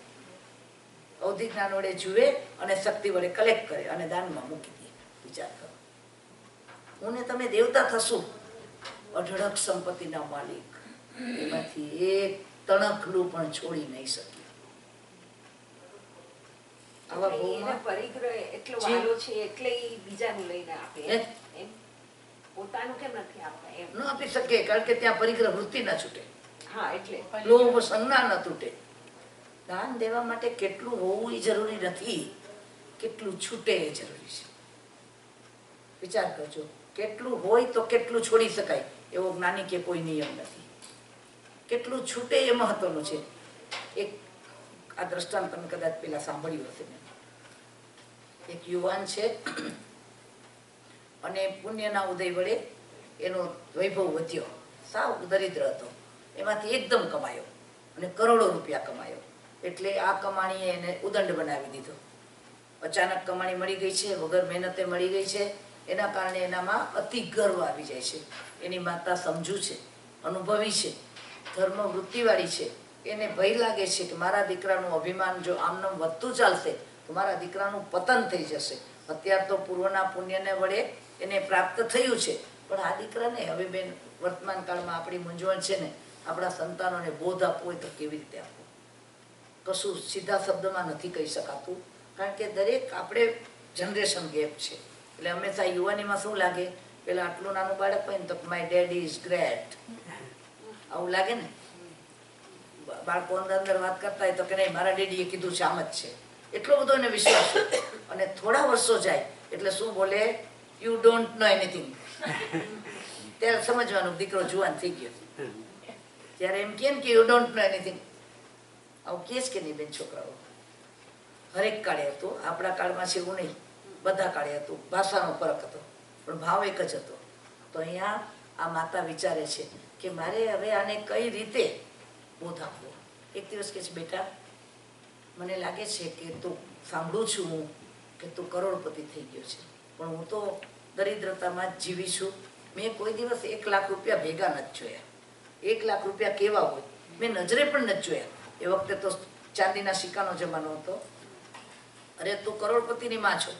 A: અવધિ જ્ઞાન વડે જુએ અને શક્તિ વડે કલેક્ટ કરે અને દાનમાં મૂકી દે. વિચાર કરો, હું ને તમે દેવતા થશું, અઢળક સંપત્તિના માલિક, એમાંથી એક તણખલું પણ છોડી નહીં શકીએ. આવા
C: એટલે
A: ભોગમાં
C: એના પરિગ્રહ એટલો
A: જી.
C: વાલો છે એટલે ઈ બીજાનું લઈને આપે
A: હે?
C: એમ પોતાનું કેમ નથી આપતા એમ
A: ન આપી શકે કારણ કે ત્યાં પરિગ્રહ વૃત્તિ ના છૂટે,
C: હા એટલે
A: લોભ સંજ્ઞા ન તૂટે. દાન દેવા માટે કેટલું હોવું એ જરૂરી નથી, કેટલું છૂટે એ જરૂરી છે. વિચાર કરજો, કેટલું હોય તો કેટલું છોડી શકાય એવો જ્ઞાની કે કોઈ નિયમ નથી. કેટલું છૂટે એ મહત્વનું છે. એક આ દ્રષ્ટાંત તમે કદાચ પેલા સાંભળ્યું હશે ને. એક યુવાન છે અને પુણ્યના ઉદય વડે એનો વૈભવ વધ્યો, સાવ દરિદ્ર હતો, એમાંથી એકદમ કમાયો અને કરોડો રૂપિયા કમાયો. એટલે આ કમાણીએ એને ઉદંડ બનાવી દીધો. અચાનક કમાણી મળી ગઈ છે, વગર મહેનતે મળી ગઈ છે, એના કારણે એનામાં અતિ ગર્વ આવી જાય છે. એની માતા સમજુ છે, અનુભવી છે, ધર્મ વૃત્તિવાળી છે. એને ભય લાગે છે કે મારા દીકરાનું અભિમાન જો આમનામ વધતું ચાલશે તો મારા દીકરાનું પતન થઈ જશે. અત્યાર તો પૂર્વના પુણ્યને વડે એને પ્રાપ્ત થયું છે, પણ આ દીકરાને હવે બેન વર્તમાન કાળમાં આપણી મૂંઝવણ છે ને, આપણા સંતાનોને બોધ આપવો હોય તો કેવી રીતે આપવો? કશું સીધા શબ્દમાં નથી કહી શકાતું, કારણ કે દરેક આપણે જનરેશન ગેપ છે. એટલે હંમેશા યુવાનીમાં શું લાગે, પેલા આટલું નાનું બાળક હોય ને તો માય ડેડી ઇઝ ગ્રેટ, આવું લાગે ને. બાળકો અંદર વાત કરતા હોય તો કે નહીં મારા ડેડીએ કીધું છે આમ જ છે, એટલો બધો એને વિશ્વાસ. અને થોડા વર્ષો જાય એટલે શું બોલે, યુ ડોન્ટ નો એનીથિંગ. ત્યારે સમજવાનું દીકરો જુવાન થઈ ગયો. ત્યારે એમ કેમ કે યુ ડોન્ટ નો એનીથિંગ, આવું કેસ કે નહીં બેન છોકરાઓ? હરેક કાળે હતું, આપણા કાળમાં છે એવું નહીં, બધા કાળે હતું. ભાષાનો ફરક હતો પણ ભાવ એક જ હતો. તો અહીંયા આ માતા વિચારે છે કે મારે હવે આને કઈ રીતે બોધ આપવો. એક દિવસ કહે છે બેટા મને લાગે છે કે તું સાંભળું છું હું કે તું કરોડપતિ થઈ ગયો છે, પણ હું તો દરિદ્રતામાં જ જીવી છું. મેં કોઈ દિવસ 1 લાખ રૂપિયા ભેગા નથી જોયા. 1 લાખ રૂપિયા કેવા હોય મેં નજરે પણ નથી જોયા. એ વખતે તો ચાંદીના સિક્કાનો જમાનો હતો. અરે તું કરોડપતિની માં છો,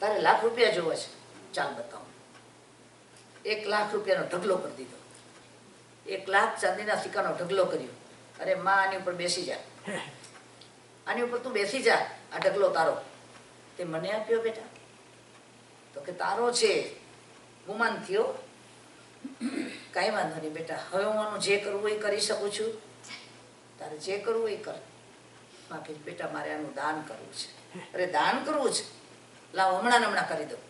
A: તારે લાખ રૂપિયા જોવે છે, ચાલ બતાવો. 1 લાખ રૂપિયાનો ઢગલો કરી દીધો. 1 લાખ ચાંદીના સિક્કાનો ઢગલો કર્યો. અરે માં આની ઉપર બેસી જા, આની ઉપર તું બેસી જા, આ ઢગલો તારો. તે મને આપ્યો બેટા? તો કે તારો છે. ગુમાન થયો. કાંઈ વાંધો નહીં બેટા, હવે હું આનું જે કરવું એ કરી શકું છું, તારે જે કરવું એ કર. માં કે બેટા મારે આનું દાન કરવું છે. અરે દાન કરવું છે, લાવ હમણાં ને હમણાં કરી દઉં.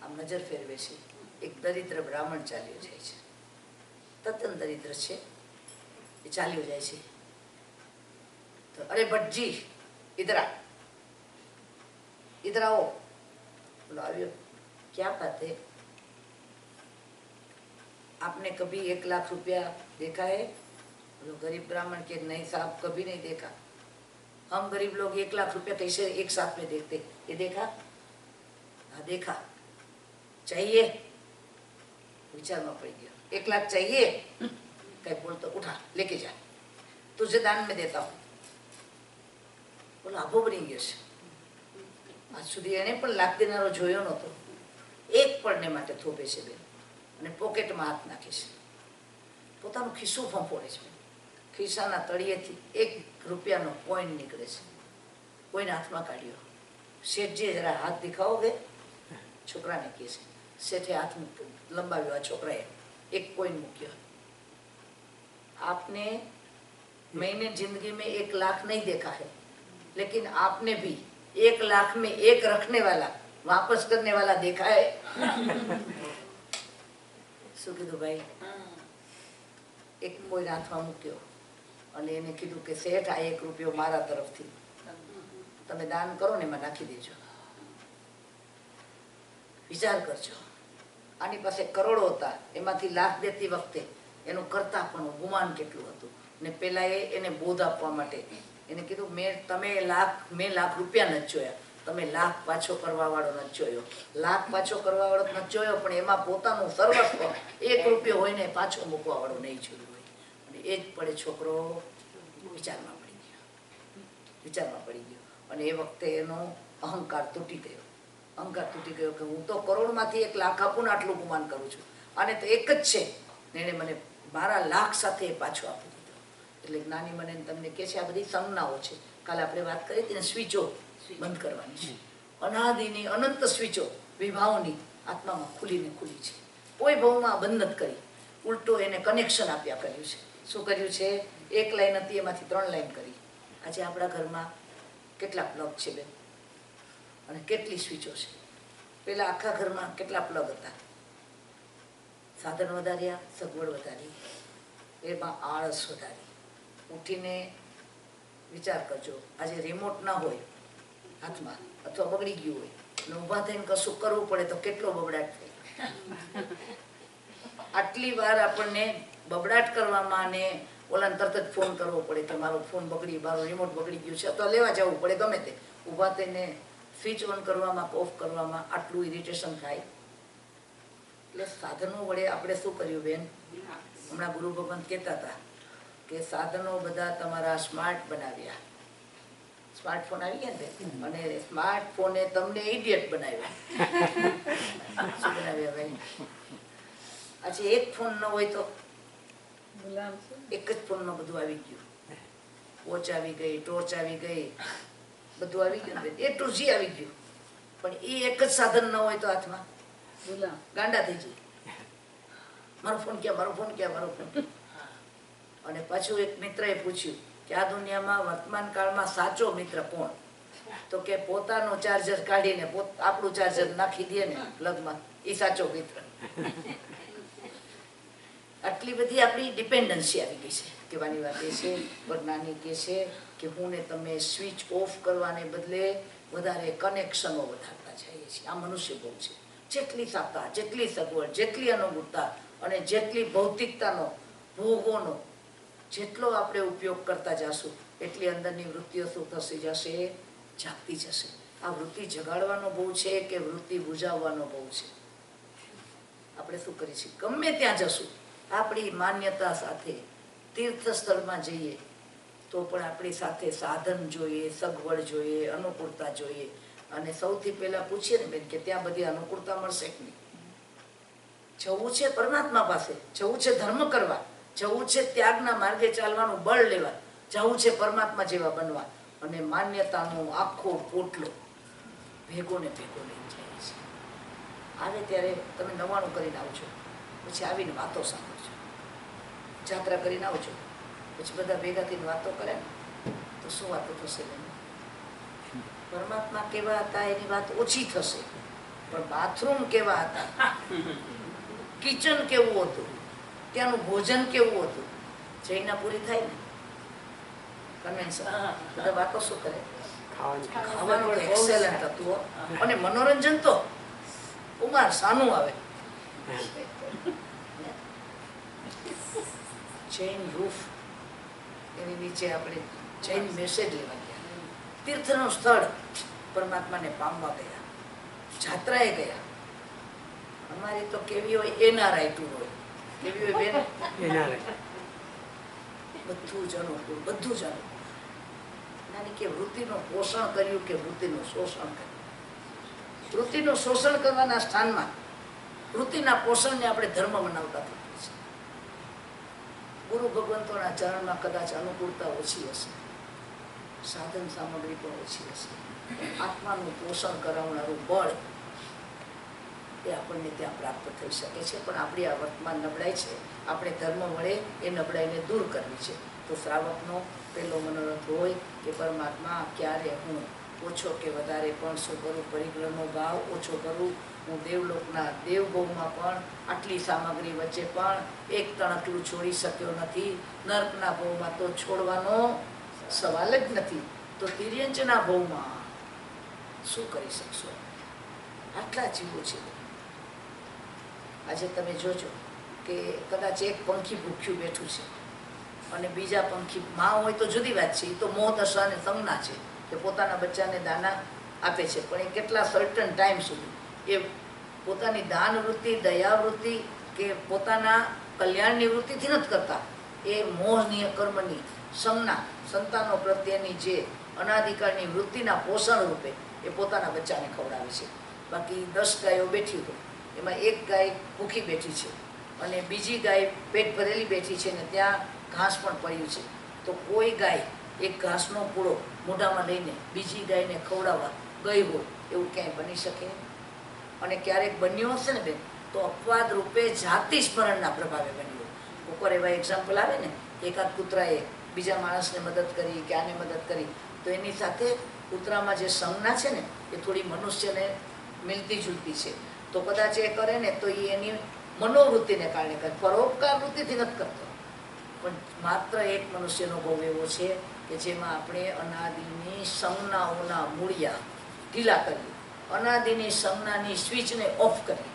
A: આમ નજર ફેરવે છે. એક દરિદ્ર બ્રાહ્મણ ચાલ્યો જાય છે, તદ્દન દરિદ્ર છે, એ ચાલ્યો જાય છે. તો અરે ભટ્ટજી ઇધર आ, इधर आओ. बोलो આવ્યો. क्या बात है, आपने कभी 1 लाख रुपया देखा है? बोलो गरीब ब्राह्मण के नहीं साहब कभी नहीं देखा. हम गरीब लोग 1 लाख रुपया कैसे एक साथ में देखते? ये देखा? हाँ देखा. चाहिए? विचाરમાં પડી ગયો. 1 लाख चाहिए? कहीं बोलता उठा लेके जा, तुझे दान में देता हूँ. બોલો આભો બની ગયો છે. આજ સુધી એને પણ લાખ દેનારો જોયો નહોતો. એક પળને માટે થોભે છે બેન, અને પોકેટમાં હાથ નાખે છે, પોતાનું ખિસ્સું ફંફોડે છે. ખિસ્સાના તળિયેથી 1 રૂપિયાનો કોઈન નીકળે છે. કોઈને હાથમાં કાઢ્યો. શેઠજીએ જરા હાથ દેખાવો કે? છોકરાને કહે છે. શેઠે હાથ લંબાવ્યો. આ છોકરાએ 1 કોઈન મૂક્યો. आपने मैंने जिंदगी में 1 लाख नहीं देखा है, लेकिन आपने भी 1 लाख में 1 रखने वाला वापस करने वाला देखा है. શું કીધું ભાઈ? 1 કોઈ હાથમાં મૂક્યો અને એને કીધું કે શેઠ આ 1 રૂપિયો મારા તરફથી તમે દાન કરો ને એમાં નાખી દેજો. વિચાર કરજો, આની પાસે કરોડો હતા, એમાંથી લાખ દેતી વખતે એનું કરતા પણ ગુમાન કેટલું હતું. ને પેલા એને બોધ આપવા માટે એને કીધું મેં લાખ રૂપિયા નથી જોયા, તમે લાખ પાછો કરવા વાળો નથી જોયો. લાખ પાછો કરવા વાળો નથી જોયો, પણ એમાં પોતાનું સર્વસ્વ 1 રૂપિયો હોય ને પાછો મૂકવા વાળો નહીં જોયું હોય. અને એ જ પડે છોકરો વિચારમાં પડી ગયો. અને એ વખતે એનો અહંકાર તૂટી ગયો. કે હું તો કરોડમાંથી 1 લાખ આપું ને આટલું ગુમાન કરું છું, અને તો એક જ છે ને એને મને મારા લાખ સાથે પાછો આપી દીધો. એટલે જ્ઞાની મને તમને કહે છે આ બધી સંજ્ઞાઓ છે. કાલે આપણે વાત કરી હતી ને, સ્વિચો બંધ કરવાની છે. અનાદિની અનંત સ્વિચો વિભાવની આત્મામાં ખુલીને ખુલી છે. કોઈ ભાવમાં બંધ નથી કરી, ઉલટો એને કનેક્શન આપ્યા કર્યું છે. શું કર્યું છે? એક લાઈન હતી એમાંથી 3 લાઈન કરી. આજે આપણા ઘરમાં કેટલા પ્લગ છે બેન, અને કેટલી સ્વિચો છે? પેલા આખા ઘરમાં કેટલા પ્લગ હતા? સાધન વધાર્યા, સગવડ વધારી, એમાં આળસ વધારી. ઉઠીને વિચાર કરજો, આજે રિમોટ ના હોય હાથમાં અથવા બગડી ગયું હોય અને ઊભા થઈને કશું કરવું પડે તો કેટલો બબડાટ થાય. આટલી વાર આપણને બબડાટ કરવામાં અને ઓલાને તરત જ ફોન કરવો પડે કે મારો ફોન બગડી, મારો રિમોટ બગડી ગયું છે, અથવા લેવા જવું પડે, ગમે તે ઊભા થઈને સ્વિચ ઓન કરવામાં, ઓફ કરવામાં આટલું ઇરિટેશન થાય. એટલે સાધનો વડે આપણે શું કર્યું બેન? હમણાં ગુરુ ભગવંત કહેતા હતા કે સાધનો બધા તમારા સ્માર્ટ બનાવ્યા. સ્માર્ટફોન આવી ગયા ને, અને સ્માર્ટફોને તમને ઇડિયટ બનાવ્યા. શું બનાવ્યા ભાઈ? આજે એક ફોન ન હોય તો એક જ ફોનમાં બધું આવી ગયું. વોચ આવી ગઈ, ટોર્ચ આવી ગઈ, બધું આવી ગયું, એ ટુ ઝી આવી ગયું. પણ એ એક જ સાધન ન હોય તો હાથમાં ગાંડા થઈ જાય. મારો ફોન ક્યાં, મારો ફોન ક્યાં, મારો ફોન. અને પાછું એક મિત્રએ પૂછ્યું કે આ દુનિયામાં વર્તમાન કાળમાં સાચો મિત્ર કોણ? તો કે પોતાનો ચાર્જર કાઢીને આપણું ચાર્જર નાખી દે ને પ્લગમાં, એ સાચો મિત્ર. આટલી બધી આપણી ડિપેન્ડન્સી આવી ગઈ છે. કહેવાની વાત એ છે, વરનાની કહે છે કે હું ને તમે સ્વિચ ઓફ કરવાને બદલે વધારે કનેક્શનો વધારતા જઈએ છીએ. આ મનુષ્ય બહુ છે. જેટલી સાતા, જેટલી સગવડ, જેટલી અનુકૂળતા અને જેટલી ભૌતિકતાનો, ભોગોનો જેટલો આપણે ઉપયોગ કરતા જશું એટલી અંદરની વૃત્તિઓ શું થતી જશે? જાગતી જશે. આ વૃત્તિ જગાડવાનો બહુ છે કે વૃત્તિ બુઝાવવાનો બહુ છે? આપણે શું કરીએ છીએ? ગમે ત્યાં જશું આપણી માન્યતા સાથે, તીર્થ સ્થળમાં જઈએ તો પણ આપણી સાથે સાધન જોઈએ, સગવડ જોઈએ, અનુકૂળતા જોઈએ. અને સૌથી પહેલા પૂછીએ ને બેન કે ત્યાં બધી અનુકૂળતા મળશે કે નહીં? જવું છે પરમાત્મા પાસે, જવું છે ધર્મ કરવા, જવું છે ત્યાગના માર્ગે ચાલવાનું બળ લેવા, જવું છે પરમાત્મા જેવા બનવા, અને માન્યતાનો આખો પોટલો ભેગો ને ભેગો લઈને જાય છે. આવે ત્યારે તમે નવાણું કરીને આવજો, પછી આવીને વાતો સાંભળજો. જાત્રા કરીને આવજો, પછી બધા ભેગા થઈને વાતો કરે ને તો શું વાતો થશે? પરમાત્મા કેવા હતા એની વાત ઓછી થશે, પણ બાથરૂમ કેવા હતા, કિચન કેવું હતું, ત્યાંનું ભોજન કેવું હતું, જઈને પૂરી થાય ને કન્વેન્શન. બધા વાતો શું કરે? ખાવાનું એક્સેલન્ટ હતું. અને મનોરંજન તો કુમાર સાનું આવે. જૈન રૂફ એની નીચે આપણે જૈન મેસેજ લેવા ગયા. તીર્થનું સ્થળ પરમાત્માને પામવા ગયા, જાત્રાએ ગયા. અમારી તો કેવી હોય એનઆરઆઈ ટૂર હોય. કેવી હોય બેન? બધું જ અનુકૂળ, બધું જ અનુકૂળ. નાની કે વૃત્તિનું પોષણ કર્યું કે વૃત્તિનું શોષણ કર્યું? વૃત્તિનું શોષણ કરવાના સ્થાનમાં વૃત્તિના પોષણને આપણે ધર્મ મનાવતા થઈએ છીએ. ગુરુ ભગવંતોના ચરણમાં કદાચ અનુકૂળતા ઓછી હશે, સાધન સામગ્રી પણ ઓછી હશે, આત્માનું પોષણ કરાવનારું બળ એ આપણને ત્યાં પ્રાપ્ત થઈ શકે છે. પણ આપણી આ વર્તમાન નબળાઈ છે, આપણે ધર્મ વડે એ નબળાઈને દૂર કરવી છે. તો શ્રાવકનો પહેલો મનોરથ હોય કે પરમાત્મા ક્યારે હું ઓછો કે વધારે પણ શું કરું? પરિગ્રહનો ભાવ ઓછો કરું. હું દેવલોકના દેવભોગમાં પણ આટલી સામગ્રી વચ્ચે પણ એક તણકલું છોડી શક્યો નથી. નર્કના ભોગમાં તો છોડવાનો સવાલ જ નથી, તો તિર્યંચના ભોગમાં શું કરી શકશો? આટલા જીવો છે. આજે તમે જોજો કે કદાચ એક પંખી ભૂખ્યું બેઠું છે અને બીજા પંખી માં હોય તો જુદી વાત છે, એ તો મોહ દશા અને સંજ્ઞા છે કે પોતાના બચ્ચાને દાના આપે છે, પણ એ કેટલા સર્ટન ટાઈમ સુધી એ પોતાની દાન વૃત્તિ, દયા વૃત્તિ કે પોતાના કલ્યાણની વૃત્તિથી નથી કરતા. એ મોહનીય કર્મની સંજ્ઞા, સંતાનો પ્રત્યેની જે અનાધિકારની વૃત્તિના પોષણ રૂપે એ પોતાના બચ્ચાને ખવડાવે છે. બાકી 10 ગાયો બેઠી હોય એમાં એક ગાય ભૂખી બેઠી છે અને બીજી ગાય પેટ ભરેલી બેઠી છે ને ત્યાં ઘાસ પણ પડ્યું છે, તો કોઈ ગાય એક ઘાસનો પૂળો મોઢામાં લઈને બીજી ગાયને ખવડાવવા ગઈ હોય એવું ક્યાંય બની શકે? અને ક્યારેક બન્યું હશે ને બેન તો અપવાદ રૂપે જાતિ સ્મરણના પ્રભાવે બન્યું. ઉપર એવા એક્ઝામ્પલ આવે ને, એકાદ કૂતરાએ બીજા માણસને મદદ કરી કે આને મદદ કરી, તો એની સાથે કૂતરામાં જે સંજ્ઞા છે ને એ થોડી મનુષ્યને મિલતી જુલતી છે. તો કદાચ એ કરે ને તો એ એની મનોવૃત્તિને કારણે કરે, પરોપકાર વૃત્તિથી નથી કરતો. પણ માત્ર એક મનુષ્યનો ભોગ એવો છે કે જેમાં આપણે અનાદિની સંજ્ઞાઓના મૂળિયા ઢીલા કરી, અનાદિની સંજ્ઞાની સ્વિચને ઓફ કરી.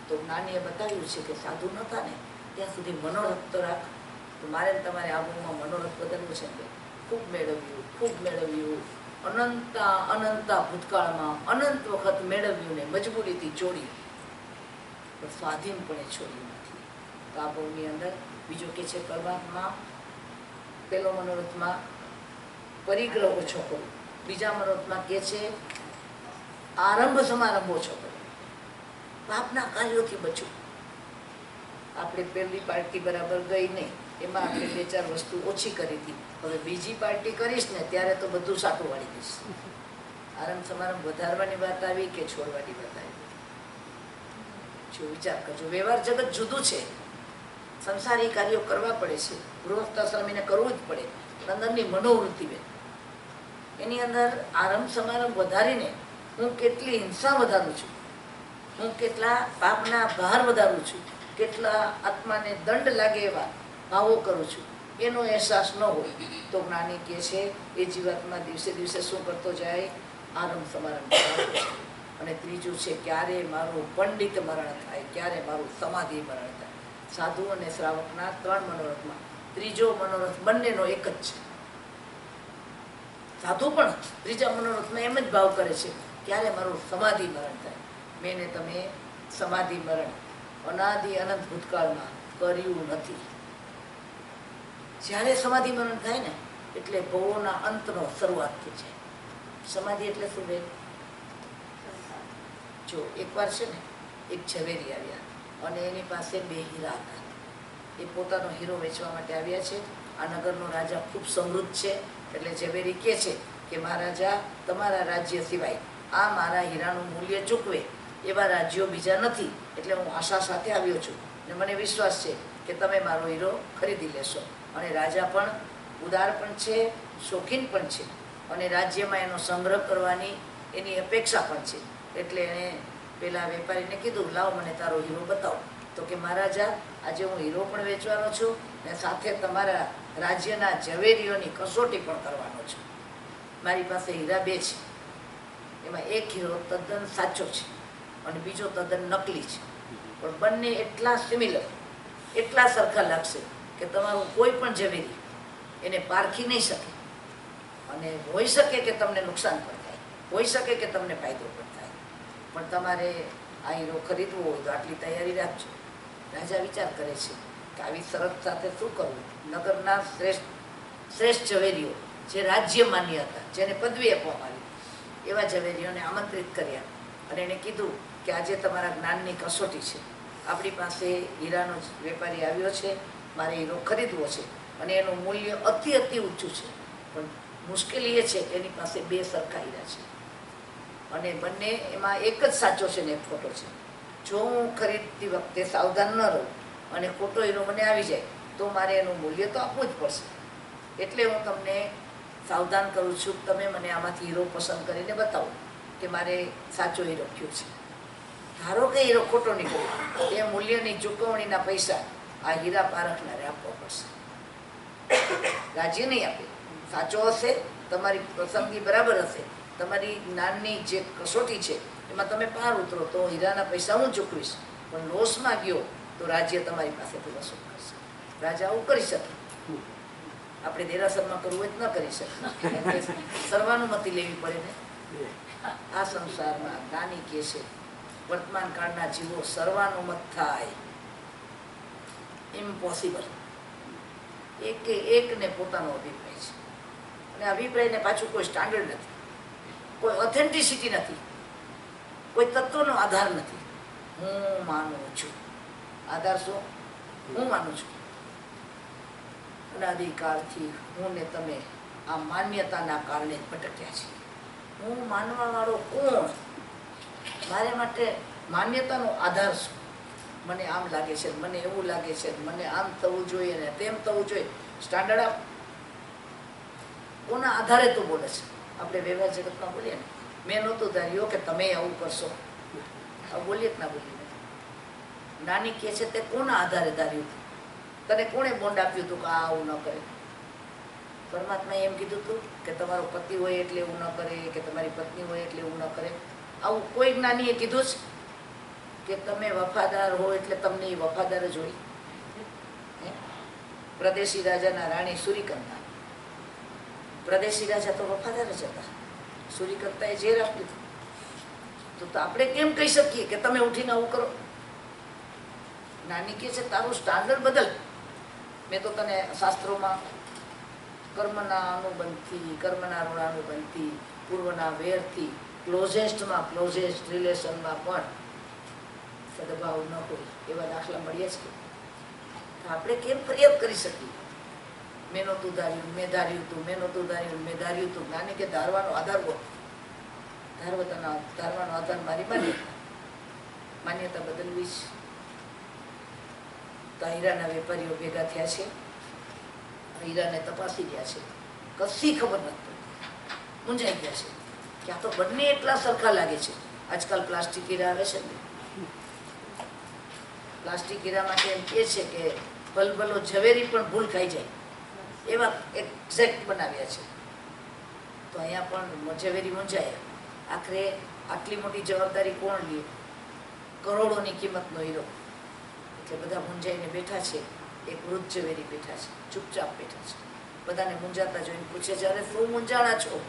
A: તો જ્ઞાનીએ બતાવ્યું છે કે સાધુ નતા ને ત્યાં સુધી મનોરથ તો રાખ. તો મારે તમારે આબુમાં મનોરથ બદલવું છે કે ખૂબ મેળવ્યું, અનંતા ભૂતકાળમાં અનંત વખત મેળવ્યું ને મજબૂરીથી ચોર્યું, પણ સ્વાધીનપણે છોડ્યું નથી. તો આ બહુની અંદર બીજો કે છે પરમાત્મા, પેલો મનોરથમાં પરિગ્રહ ઓછો કરો, બીજા મનોરથમાં કે છે આરંભ સમારંભ ઓછો કરો, પાપના કાર્યોથી બચવું. આપણે પહેલી પાર્ટી બરાબર ગઈ નહીં, એમાં આપણે 2-4 વસ્તુ ઓછી કરી હતી. હવે બીજી પાર્ટી કરીશ ને ત્યારે તો બધું સાટું વાળી દઈશ. આરંભ સમારંભ વધારવાની વાત આવી કે છોડવાની વાત આવી? જો વિચાર કરજો. વ્યવહાર જગત જુદું છે, સંસારી કાર્યો કરવા પડે છે, ગૃહસ્થાશ્રમીને કરવું જ પડે. અંદરની મનોવૃત્તિ બેન, એની અંદર આરંભ સમારંભ વધારીને હું કેટલી હિંસા વધારું છું, હું કેટલા પાપના ભાર વધારું છું, કેટલા આત્માને દંડ લાગે એવા ભાવો કરું છું, એનો અહેસાસ ન હોય તો જ્ઞાની કહે છે એ જીવાત્મા દિવસે દિવસે શું કરતો જાય? આરંભ સમારંભ. અને ત્રીજું છે ક્યારે મારું પંડિત મરણ થાય, ક્યારે મારું સમાધિ મરણ થાય. સાધુ અને શ્રાવકના 3 મનોરથમાં ત્રીજો મનોરથ બંનેનો એક જ છે. સાધુ પણ ત્રીજા મનોરથમાં એમ જ ભાવ કરે છે ક્યારે મારું સમાધિ મરણ થાય. મેં ને તમે સમાધિ મરણ અનાદિ અનંત ભૂતકાળમાં કર્યું નથી. જ્યારે સમાધિ મરણ થાય ને એટલે ભવોના અંતનો શરૂઆત થઈ જાય. સમાધિ એટલે શું બેન? જો એકવાર છે ને એક ઝવેરી આવ્યા અને એની પાસે 2 હીરા હતા. એ પોતાનો હીરો વેચવા માટે આવ્યા છે. આ નગરનો રાજા ખૂબ સમૃદ્ધ છે, એટલે ઝવેરી કહે છે કે મહારાજા, તમારા રાજ્ય સિવાય આ મારા હીરાનું મૂલ્ય ચૂકવે એવા રાજ્યો બીજા નથી, એટલે હું આશા સાથે આવ્યો છું અને મને વિશ્વાસ છે કે તમે મારો હીરો ખરીદી લેશો. અને રાજા પણ ઉદાર પણ છે, શોખીન પણ છે, અને રાજ્યમાં એનો સંગ્રહ કરવાની એની અપેક્ષા પણ છે. એટલે એણે પેલા વેપારીને કીધું, લાવ મને તારો હીરો બતાવો. તો કે મહારાજા, આજે હું હીરો પણ વેચવાનો છું ને સાથે તમારા રાજ્યના ઝવેરીઓની કસોટી પણ કરવાનો છું. મારી પાસે હીરા 2 છે, એમાં એક હીરો તદ્દન સાચો છે અને બીજો તદ્દન નકલી છે, પણ બંને એટલા સિમિલર, એટલા સરખા લાગશે કે તમારું કોઈ પણ ઝવેરી એને પારખી નહીં શકે. અને હોઈ શકે કે તમને નુકસાન પણ થાય, હોઈ શકે કે તમને ફાયદો પણ થાય, પણ તમારે આ હીરો ખરીદવો હોય તો આટલી તૈયારી રાખજો. રાજા વિચાર કરે છે કે આવી શરત સાથે શું કરવું. નગરના શ્રેષ્ઠ ઝવેરીઓ જે રાજ્ય માન્ય હતા, જેને પદવી આપવામાં આવી, એવા ઝવેરીઓને આમંત્રિત કર્યા અને એણે કીધું કે આજે તમારા જ્ઞાનની કસોટી છે. આપણી પાસે હીરાનો વેપારી આવ્યો છે, મારે હીરો ખરીદવો છે અને એનું મૂલ્ય અતિ ઊંચું છે, પણ મુશ્કેલી એ છે કે એની પાસે 2 સરખા હીરા છે અને બંને એમાં એક જ સાચો છે ને એક ખોટો છે. જો હું ખરીદતી વખતે સાવધાન ન રહું અને ખોટો હીરો મને આવી જાય તો મારે એનું મૂલ્ય તો આપવું જ પડશે. એટલે હું તમને સાવધાન કરું છું, તમે મને આમાંથી હીરો પસંદ કરીને બતાવો કે મારે સાચો હીરો કયો છે. ધારો કે હીરો ખોટો નીકળ્યો, એ મૂલ્યની ચૂકવણીના પૈસા આ હીરા પારખનારે આપવા પડશે. રાજ્ય નહીં આપે. સાચો હશે, તમારી પસંદગી બરાબર હશે, તમારી જ્ઞાનની જે કસોટી છે એમાં તમે પાર ઉતરો તો હીરાના પૈસા હું ચૂકવીશ, પણ લોસમાં ગયો તો રાજ્ય તમારી પાસેથી વસૂલ કરશે. રાજા આવું કરી શકે. આપણે દેરાસરમાં કરવું જ ન કરી શકીએ, સર્વાનુમતિ લેવી પડે ને. આ સંસારમાં જ્ઞાની કહે છે વર્તમાન કાળના જીવો સર્વાનુમત થાય ઇમ્પોસિબલ. એકને પોતાનો અભિપ્રાય છે અને અભિપ્રાયને પાછું કોઈ સ્ટાન્ડર્ડ નથી, કોઈ ઓથેન્ટિસિટી નથી, કોઈ તત્વનો આધાર નથી. હું માનું છું. આધાર શું? હું માનું છું. અનાદિકાળથી હું ને તમે આ માન્યતાના કારણે જ ભટક્યા છે. હું માનવાવાળો કોણ? મારે માટે માન્યતાનો આધાર શું? મને આમ લાગે છે, મને એવું લાગે છે, મને આમ થવું જોઈએ ને તેમ થવું જોઈએ. સ્ટાન્ડર્ડ આપ કોના આધારે તું બોલે છે? આપણે વ્યવહાર જગતમાં બોલીએ ને, મેં નહોતું ધાર્યું કે તમે આવું કરશો. બોલીએ કે ના બોલીએ? નાની કહે છે તે કોના આધારે ધાર્યું હતું? તને કોણે બોન્ડ આપ્યું હતું કે આ આવું ન કરે? પરમાત્માએ એમ કીધું હતું કે તમારો પતિ હોય એટલે એવું ન કરે, કે તમારી પત્ની હોય એટલે એવું ન કરે? આવું કોઈ જ્ઞાનીએ કીધું છે કે તમે વફાદાર હો એટલે તમને એ વફાદાર જ હોય? પ્રદેશી રાજાના રાણી સૂર્યકાંતા, પ્રદેશી રાજા તો વફાદાર જ હતા. સૂર્યકાંતાએ ઝેર આપ્યું હતું. તો આપણે કેમ કહી શકીએ કે તમે ઉઠીને આવું કરો? નાની કે છે તારું સ્ટાન્ડર્ડ બદલ. મેં તો તને શાસ્ત્રોમાં કર્મના અનુબંધથી, કર્મના ઋણાનુબંધથી, પૂર્વના વેરથી, ક્લોઝેસ્ટમાં ક્લોઝેસ્ટ રિલેશનમાં પણ સદભાવ ન હોય એવા દાખલા મળીએ છે. આપણે કેમ ફરિયાદ કરી શકીએ? મેં નહોતું ધાર્યું, મેં ધાર્યું હતું, મેં નહોતું ધાર્યું, મેં ધાર્યું હતું. નાની કે ધારવાનો આધાર હોય. ધારવાનો આધાર મારી માન્યતા બદલવી છે. તો હીરાના વેપારીઓ ભેગા થયા છે, હીરાને તપાસી ગયા છે. કશી ખબર નથી, મૂંઝાઈ ગયા છે કે આ તો બંને એટલા સરખા લાગે છે. આજકાલ પ્લાસ્ટિક હીરા આવે છે ને, પ્લાસ્ટિક હીરા માટે એમ કહે છે કે ભલભલો ઝવેરી પણ ભૂલ ખાઈ જાય એવા એક્ઝેક્ટ બનાવ્યા છે. તો અહીંયા પણ ઝવેરી મૂંઝાયા. આખરે આટલી મોટી જવાબદારી કોણ લે? કરોડોની કિંમતનો હીરો. એટલે બધા મૂંઝાઈને બેઠા છે. એક વૃદ્ધ ઝવેરી બેઠા છે, ચૂપચાપ બેઠા છે. બધાને મૂંઝાતા જોઈને પૂછે છે, અરે શું મૂંઝાણા છો?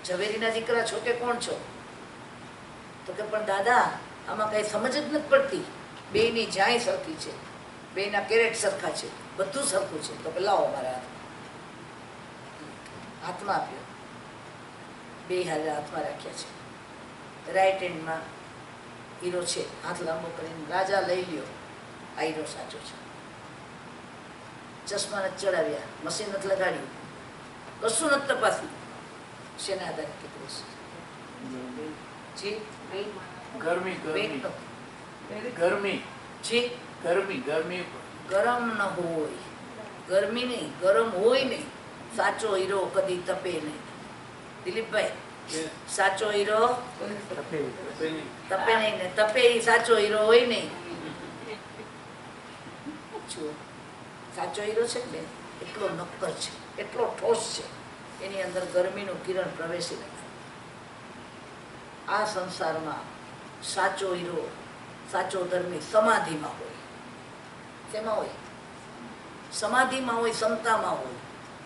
A: ઝવેરીના દીકરા છો કે કોણ છો? તો કે પણ દાદા આમાં કઈ સમજ જ નથી પડતી. બેયની જાય સરખી છે, બેયના કેરેટ સરખા છે, બધું સરખું છે. તો કે લાવો મારા હાથમાં આપ્યો. બે હાથમાં રાખ્યા છે. રાઈટ હેન્ડમાં હીરો છે, હાથ લાંબો કરીને રાજા લઈ લ્યો, આ હીરો સાચો છે. ચશ્મા નથી ચડાવ્યા, મશીન નથી લગાડ્યું, કશું નથી તપાસ્યું. શેના આધારે કીધું છે?
D: ગરમી ગરમી ગરમી
A: જી
D: ગરમી ગરમી
A: ગરમ ન હોય, ગરમી નહીં, ગરમ હોય નહીં. સાચો હીરો કદી તપે નહીં. દિલીપભાઈ, સાચો હીરો તપે નહીં ને તપે એ સાચો હીરો હોય નહીં. જુઓ, સાચો હીરો છે ને એટલો નક્કર છે, એટલો ઠોસ છે, એની અંદર ગરમીનું કિરણ પ્રવેશી નથી. આ સંસારમાં સાચો હીરો, સાચો ધર્મી સમાધિમાં હોય. શેમાં હોય? સમાધિમાં હોય, સમતામાં હોય,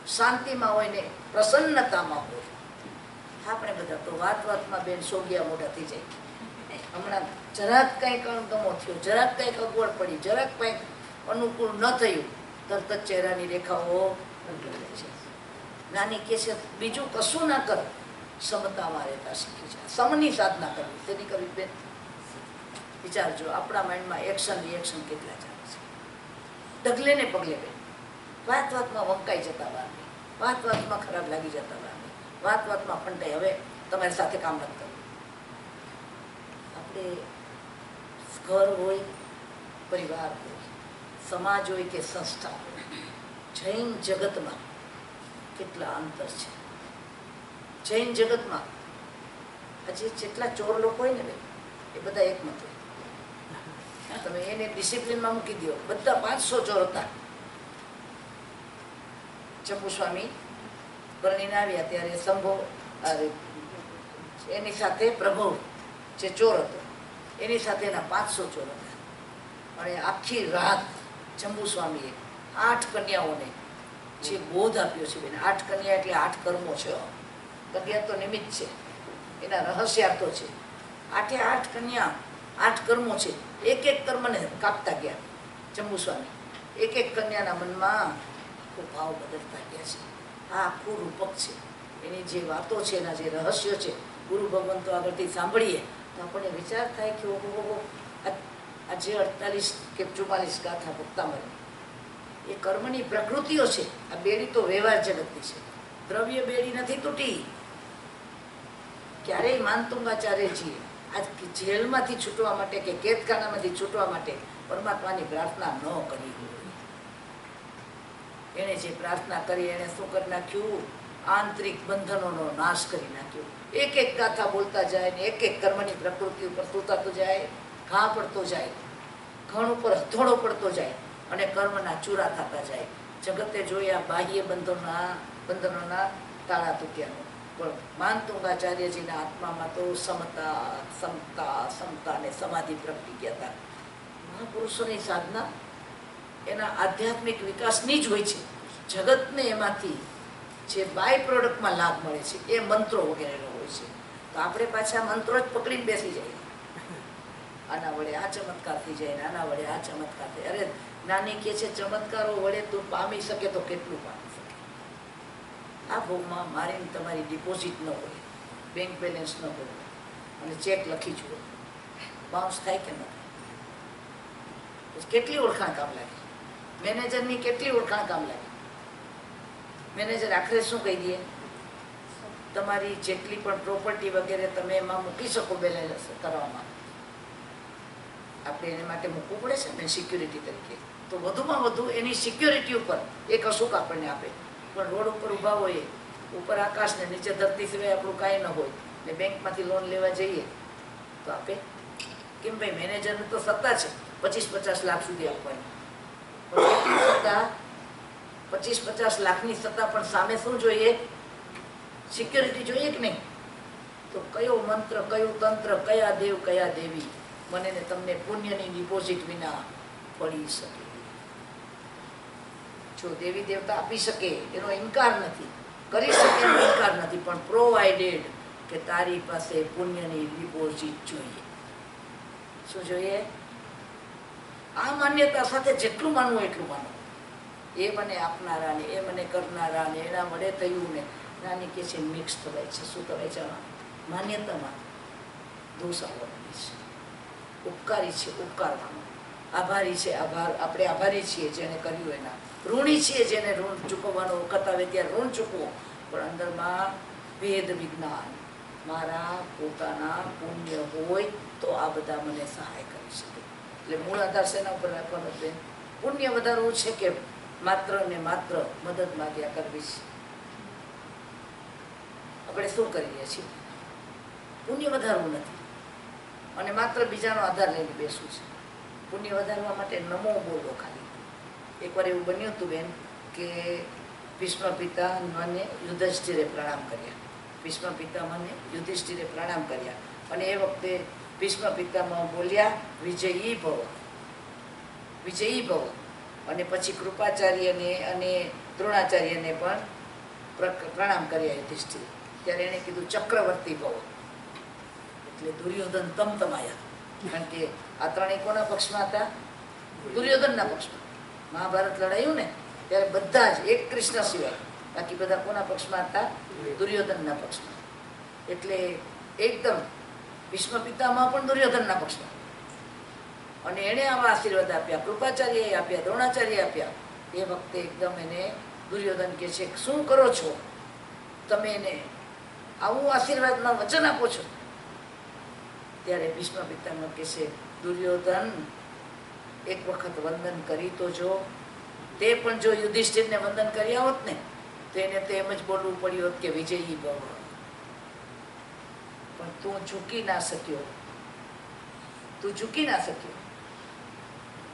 A: શાંતિમાં હોય ને પ્રસન્નતામાં હોય. આપણે બધા તો વાતમાં બેન સોગ્યા મોઢા થઈ જાય. હમણાં જરાક કંઈક અણગમો થયો, જરાક કંઈક અગવડ પડી, જરાક કંઈક અનુકૂળ ન થયું, તરત જ ચહેરાની રેખાઓ બદલાય છે. નાની કે છે બીજું કશું ના કરો, સમતામાં રહેતા શીખી જાય. સમની સાધના કરવી. તેની કરવી બેન વિચારજો, આપણા માઇન્ડમાં એક્શન રિએક્શન કેટલા ચાલે છે. ડગલે ને પગલે બેન વાતમાં વંકાઈ જતા વારની, વાતમાં ખરાબ લાગી જતા વારની, વાતમાં ફંટાઈ હવે તમારી સાથે કામ નથી કરવું. આપણે ઘર હોય, પરિવાર હોય, સમાજ હોય કે સંસ્થા હોય, જૈન જગતમાં કેટલા અંતર છે. જૈન જગતમાં આજે જેટલા ચોર લોકો હોય ને એ બધા એક મત હોય. તમે એને ડિસિપ્લિનમાં મૂકી દો, બધા 500 ચોર હતા. ચંપુ સ્વામી પરણીને આવ્યા ત્યારે શંભો એની સાથે પ્રભુ જે ચોર હતો એની સાથે એના 500 ચોર હતા. અને આખી રાત ચંપુ સ્વામીએ 8 કન્યાઓને જે બોધ આપ્યો છે બેન. 8 કન્યા એટલે 8 કર્મો છે. કન્યા તો નિમિત્ત છે, એના રહસ્યાર્થો છે. 8 કન્યા 8 કર્મો છે. એક કર્મને કાપતા ગયા ચંપુ સ્વામી. એક કન્યાના મનમાં ભાવ બદલતા ગયા છે. આ આખું રૂપક છે. એની જે વાતો છે, એના જે રહસ્યો છે, ગુરુ ભગવંતો આગળથી સાંભળીએ તો આપણને વિચાર થાય કે ઓહો, આ જે 48 કે 44 ગાથા ભક્તા મળે એ કર્મની પ્રકૃતિઓ છે. આ બેડી તો વ્યવહાર જગતની છે. દ્રવ્ય બેડી નથી તૂટી. ક્યારેય માનતુંગાચાર્યજીએ આજ જેલમાંથી છૂટવા માટે કે કેદખાનામાંથી છૂટવા માટે પરમાત્માની પ્રાર્થના ન કરી હોય. એણે જે પ્રાર્થના કરી એણે શું કરી નાખ્યું? આંતરિક બંધનોનો નાશ કરી નાખ્યો. એક એક ગાથા બોલતા જાય ને એક એક કર્મની પ્રકૃતિ ઉપર તૂટતો જાય, ઘા પડતો જાય, ઘણ ઉપર હથોડો પડતો જાય અને કર્મના ચૂરા થતા જાય. જગતે જોયા બાહ્ય બંધનોના તાળા તૂટ્યાનું, પણ માનતુંગાચાર્યજીના આત્મામાં તો સમતા સમતા સમતા ને સમાધિ પ્રગટી ગયા હતા. મહાપુરુષોની સાધના એના આધ્યાત્મિક વિકાસની જ હોય છે. જગતને એમાંથી જે બાય પ્રોડક્ટમાં લાભ મળે છે એ મંત્રો વગેરેનો હોય છે. તો આપણે પાછા મંત્રો જ પકડીને બેસી જાય. આના વડે આ ચમત્કાર થઈ જાય, આના વડે આ ચમત્કાર થાય. અરે નાની કે છે ચમત્કારો વડે તું પામી શકે તો કેટલું પામી શકે? આ ભોગમાં મારી તમારી ડિપોઝિટ ન હોય, બેંક બેલેન્સ ન હોય અને ચેક લખી જુઓ, બાઉન્સ થાય કે ન થાય? કેટલી ઓળખાણ કામ લાગે? મેનેજરની કેટલી ઓળખાણ કામ લાગે? મેનેજર આખરે શું કહી દે? તમારી જેટલી પણ પ્રોપર્ટી વગેરે તમે એમાં મૂકી શકો બેલેન્સ કરવામાં, આપણે એને માટે મૂકવું પડે છે ને સિક્યુરિટી તરીકે. તો વધુમાં વધુ એની સિક્યોરિટી ઉપર એક અશુક આપણને આપે. પણ રોડ ઉપર ઊભા હોઈએ, ઉપર આકાશ ને નીચે ધરતી સિવાય આપણું કાંઈ ન હોય ને બેંકમાંથી લોન લેવા જઈએ તો આપે કેમ? ભાઈ મેનેજરને તો સત્તા છે 25-50 લાખ સુધી આપવાની, પણ એટલી સત્તા 25-50 લાખની સત્તા, પણ સામે શું જોઈએ? સિક્યોરિટી જોઈએ કે નહીં? તો કયો મંત્ર, કયું તંત્ર, કયા દેવ, કયા દેવી મને ને તમને પુણ્યની ડિપોઝિટ વિના પડી શકે? જો દેવી દેવતા આપી શકે એનો ઇનકાર નથી, કરી શકે એનો ઇનકાર નથી, પણ પ્રોવાઇડેડ કે તારી પાસે પુણ્યની ડિપોઝિટ જોઈએ. શું જોઈએ? આ માન્યતા સાથે જેટલું માનવું એટલું માનવું. એ મને આપનારા ને એ મને કરનારા ને એના વડે થયું ને નાની કે છે મિક્સ થવાય છે. શું થવાય છે? માન્યતામાં દોષ આવવાની છે. ઉપકારી છે ઉપકારવાનો, આભારી છે આભાર, આપણે આભારી છીએ જેને કર્યું એના, ઋણી છીએ જેને ઋણ ચૂકવવાનો વખત આવે ત્યારે ઋણ ચૂકવો, પણ અંદરમાં ભેદ વિજ્ઞાન, મારા પોતાના પુણ્ય હોય તો આ બધા મને સહાય કરી શકે. એટલે મૂળ આધાર શેના ઉપર રાખવાનો છે? પુણ્ય વધારવું છે કે માત્ર ને માત્ર મદદ માગ્યા કરવી છે? આપણે શું કરીએ છીએ? પુણ્ય વધારવું નથી અને માત્ર બીજાનો આધાર લઈને બેસવું છે. પુણ્ય વધારવા માટે નમો બોલો ખાલી. એકવાર એવું બન્યું હતું બેન કે ભીષ્મ પિતામહને યુધિષ્ઠિરે પ્રણામ કર્યા. ભીષ્મ પિતામહને યુધિષ્ઠિરે પ્રણામ કર્યા અને એ વખતે ભીષ્મ પિતામહ બોલ્યા વિજયી ભવ, વિજયી ભવ. અને પછી કૃપાચાર્યને અને દ્રોણાચાર્યને પણ પ્રણામ કર્યા યુધિષ્ઠિરે. ત્યારે એણે કીધું ચક્રવર્તી ભવ. એટલે દુર્યોધન તમતમાયા, કારણ કે આ ત્રણેય કોના પક્ષમાં હતા? દુર્યોધનના પક્ષમાં. મહાભારત લડાયું ને ત્યારે બધા જ, એક કૃષ્ણ સિવાય બાકી બધા કોના પક્ષમાં હતા? દુર્યોધનના પક્ષમાં. એટલે એકદમ ભીષ્મ પિતામહ પણ દુર્યોધનના પક્ષમાં. અને એણે આવા આશીર્વાદ આપ્યા, કૃપાચાર્યએ આપ્યા, દ્રોણાચાર્યએ આપ્યા. એ વખતે એકદમ એને દુર્યોધન કહે છે શું કરો છો તમે? એને આવું આશીર્વાદમાં વચન આપો છો? ત્યારે ભીષ્મ પિતામહ કહે છે દુર્યોધન એક વખત વંદન કરી તો જો. તે પણ જો યુધિષ્ઠિરને વંદન કર્યા હોત ને તો એને તો એમ જ બોલવું પડ્યું હોત કે વિજયી ભવ. પણ તું ઝૂકી ના શક્યો, તું ઝૂકી ના શક્યો.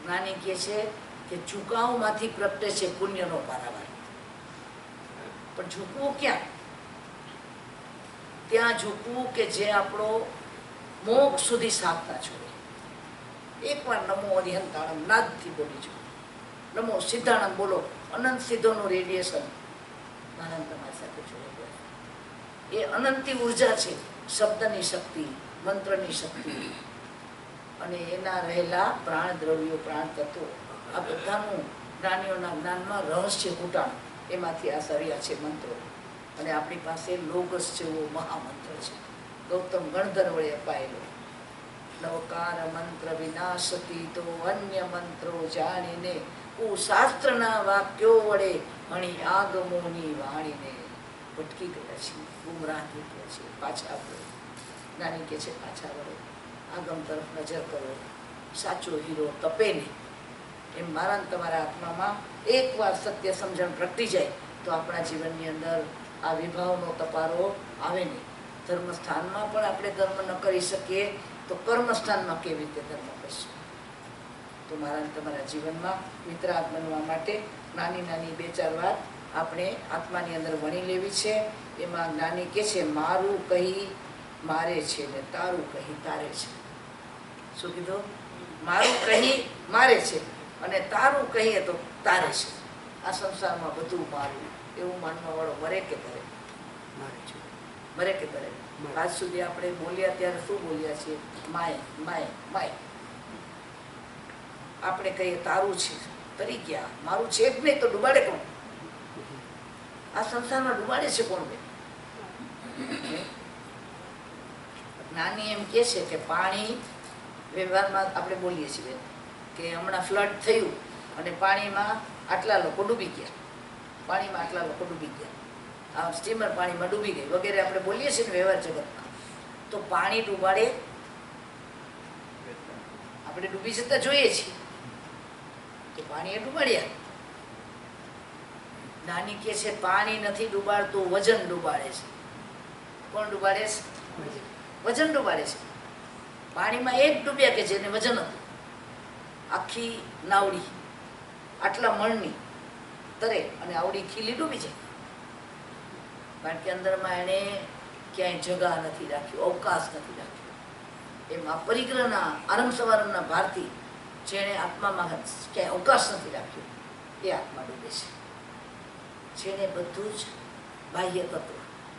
A: નાની કહે છે કે ઝુકાવમાંથી પ્રગટે છે પુણ્યનો પારાવાર. પણ ઝૂકવું ક્યાં? ત્યાં ઝૂકવું કે જે આપણો મોક્ષ સુધી સાધતા છોડે. એકવાર નમો અરિહંતાણમ નાદથી બોલી જો. નમો સિદ્ધાણમ બોલો, અનંત સિદ્ધોનું રેડિયેશન આનંદ તમારી સાથે જોડે. એ અનંતી ઉર્જા છે, શબ્દની શક્તિ, મંત્રની શક્તિ અને એના રહેલા પ્રાણ દ્રવ્યો, પ્રાણ તત્વો, આ બધાનું જ્ઞાનીઓના જ્ઞાનમાં રહસ્ય ઘૂંટાણ એમાંથી આ સર્યા છે મંત્રો. અને આપણી પાસે લોગસ જેવો મહામંત્ર છે, ગૌતમ ગણધર વડે અપાયેલો. નવકાર મંત્ર વિનાશતી તો અન્ય મંત્રો જાણીને, શાસ્ત્રના વાક્યો વડે હણી આગમોની વાણીને. ભટકી ગયા છીએ, ગુમરાહ થઈ ગયા છીએ. પાછા વળો. નાની કે છે પાછા વળો, આગમ તરફ નજર કરો, સાચો હીરો તપે નહીં. એમ મારા ને તમારા આત્મામાં એકવાર સત્ય સમજણ પ્રગટી જાય તો આપણા જીવનની અંદર આ વિભાવનો તપારો આવે નહીં. ધર્મસ્થાનમાં પણ આપણે ધર્મ ન કરી શકીએ તો કર્મસ્થાનમાં કેવી રીતે ધર્મ કરશું? તો મારા ને તમારા જીવનમાં વિતરાગ બનવા માટે નાની નાની 2-4 વાત આપણે આત્માની અંદર વણી લેવી છે. એમાં જ્ઞાની કે છે મારું કહી મારે છે ને તારું કહી તારે છે. શું કીધું? મારું કહી મારે છે અને તારું કહીએ તો તારે છે. આ સંસારમાં બધું મારું એવું માનવા વાળો મરે કે કરે? મરે કે કરે? આજ સુધી આપણે બોલ્યા ત્યારે શું બોલ્યા છીએ? My my my. આપણે કહીએ તારું છે, તરી ગયા. મારું છે જ નહીં તો ડૂબાડે કોણ? આ સંસારમાં ડૂબાડે છે કોણ? નાની એમ કે છે કે પાણી વ્યવહારમાં આપણે બોલીએ છીએ કે હમણાં ફ્લડ થયું અને પાણીમાં આટલા લોકો ડૂબી ગયા, પાણીમાં આટલા લોકો ડૂબી ગયા, આ સ્ટીમર પાણીમાં ડૂબી ગઈ વગેરે આપણે બોલીએ છીએ ને વ્યવહાર જગતમાં. તો પાણી ડૂબાડે? આપણે ડૂબી જતા જોઈએ છીએ તો પાણી એ ડૂબાડ્યા. નાની કે છે પાણી નથી ડૂબાડતું, વજન ડૂબાડે છે. કોણ ડૂબાડે છે? વજન ડૂબાડે છે. પાણીમાં એક ડૂબ્યા કે જેને વજન હતું, આખી નાવડી આટલા મણની તરે અને આવડી ખીલી ડૂબી જાય. કારણ કે અંદરમાં એણે ક્યાંય જગા નથી રાખ્યું, અવકાશ નથી રાખ્યો. એમ આ પરિગ્રહના આરંભ સવારમના ભારથી જેણે આત્મામાં ક્યાંય અવકાશ નથી રાખ્યો એ આત્મા ડૂબે છે. જેને બધું જ બાહ્ય તત્વ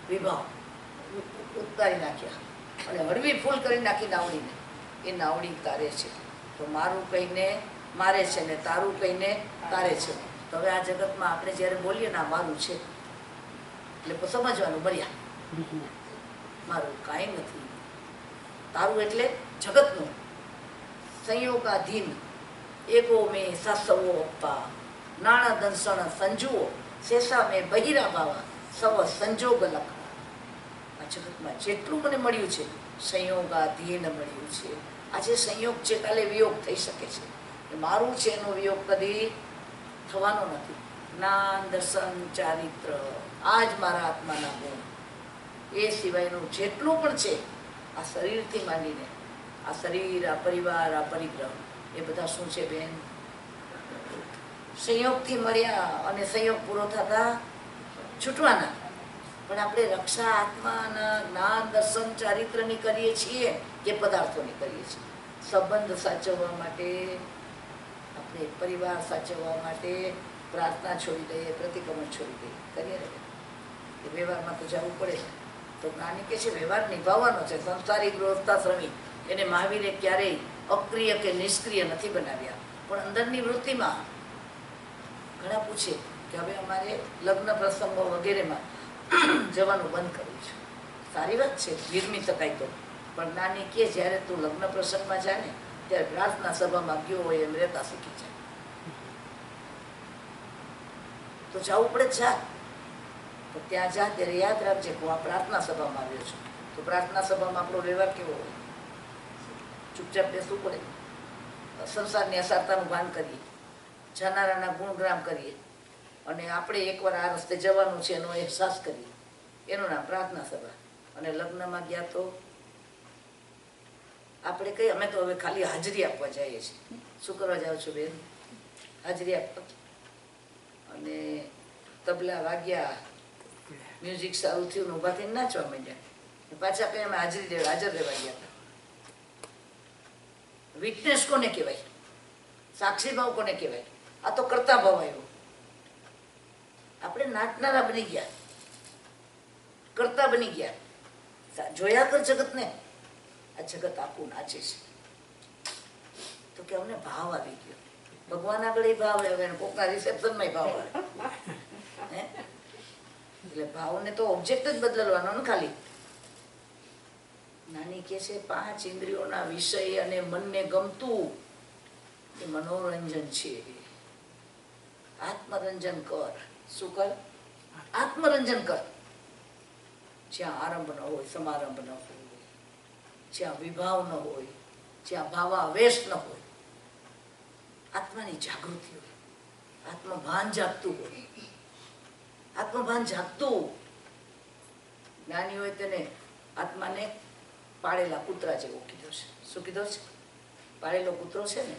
A: વિભાવ ઉતારી નાખ્યા અને હળવી ફૂલ કરી નાખી નાવડીને, એ નાવડી તારે છે. તો મારું કહીને મારે છે ને તારું કહીને તારે છે. તો હવે આ જગતમાં આપણે જ્યારે બોલીએ ને મારું છે એટલે સમજવાનું બળ્યા મારું કાંઈ નથી. તારું એટલે જગતનું સંયોગાધીન એકો મેં સાસવો અપ્પા નાણા દર્શન સંજુઓ શેષા મેં બહિરા ભાવા સવ સંજોગ લખ. આ જગતમાં જેટલું મને મળ્યું છે સંયોગાધીન મળ્યું છે. આજે સંયોગ છે, કાલે વિયોગ થઈ શકે છે. મારું છે એનો વિયોગ કદી થવાનો નથી. જ્ઞાન દર્શન ચારિત્ર આ જ મારા આત્માના ગુણ. એ સિવાયનું જેટલું પણ છે આ શરીરથી માંડીને આ શરીર, આ પરિવાર, આ પરિગ્રહ એ બધા શું છે બેન? સંયોગથી મળ્યા અને સંયોગ પૂરો થતા છૂટવાના. પણ આપણે રક્ષા આત્માના જ્ઞાન દર્શન ચારિત્રની કરીએ છીએ કે પદાર્થોની કરીએ છીએ? સંબંધ સાચવવા માટે, આપણે પરિવાર સાચવવા માટે પ્રાર્થના છોડી દઈએ, પ્રતિક્રમણ છોડી દઈએ, કરીએ ને? એ વ્યવહારમાં તો જવું પડે છે. તો જ્ઞાની કે છે વ્યવહાર નિભાવવાનો છે. સંસારી ગૃહસ્થાશ્રમી એને મહાવીરે ક્યારેય અક્રિય કે નિષ્ક્રિય નથી બનાવ્યા. પણ અંદરની વૃત્તિમાં ઘણા પૂછે કે હવે અમારે લગ્ન પ્રસંગો વગેરેમાં જવાનું બંધ કરવું છે. સારી વાત છે, વિરમી શકાય તો. પણ જ્ઞાની કે જ્યારે તું લગ્ન પ્રસંગમાં જાય ને ત્યારે પ્રાર્થના સભામાં ગયો હોય એમ રહેતા શીખી જાય. તો જવું પડે જા, તો ત્યાં જા ત્યારે યાદ રાખજે હું આ પ્રાર્થના સભામાં આવ્યો છું. તો પ્રાર્થના સભામાં આપણો વ્યવહાર કેવો હોય? ચૂપચાપ બેસવું પડે, સંસારની અસારતાનું ભાન કરીએ, જાનારાના ગુણગ્રામ કરીએ અને આપણે એકવાર આ રસ્તે જવાનું છે એનો અહેસાસ કરીએ. એનું નામ પ્રાર્થના સભા. અને લગ્નમાં ગયા તો આપણે કહીએ અમે તો હવે ખાલી હાજરી આપવા જઈએ છીએ. શું કરવા જાઓ છો બેન? હાજરી આપવા. અને તબલા વાગ્યા, મ્યુઝિક સારું થયું ને ઊભા થઈને નાચવા માંડ્યા. પાછા કઈ અમે હાજર રહેવા ગયા હતા. વિટનેસ કોને કહેવાય? સાક્ષી ભાવ કોને કહેવાય? આ તો કરતા ભાવ આવ્યો. આપણે નાચનારા બની ગયા, કરતા બની ગયા. જોયા કર જગતને, આ જગત આખું નાચે છે. તો કે અમને ભાવ આવી ગયો. ભગવાન આગળ એ ભાવ આવે, કોકના રિસેપ્શનમાં ભાવ આવે. એટલે ભાવને તો ઓબ્જેક્ટ જ બદલવાનો ને ખાલી. નાની કે છે 5 ઇન્દ્રિયોના વિષય અને મનને ગમતું એ મનોરંજન છે. આત્મરંજન કર. શું કર? આત્મરંજન કર. જ્યાં આરંભ ન હોય, સમારંભ ન હોય, જ્યાં વિભાવ ન હોય, જ્યાં ભાવાવેશ ન હોય, આત્માની જાગૃતિ હોય, આત્મભાન જાગતું હોય. આત્મભાન જાગતું જ્ઞાની હોય તેને આત્માને પાળેલા કૂતરા જેવો કીધો છે. શું કીધો છે? પાળેલો કૂતરો છે ને,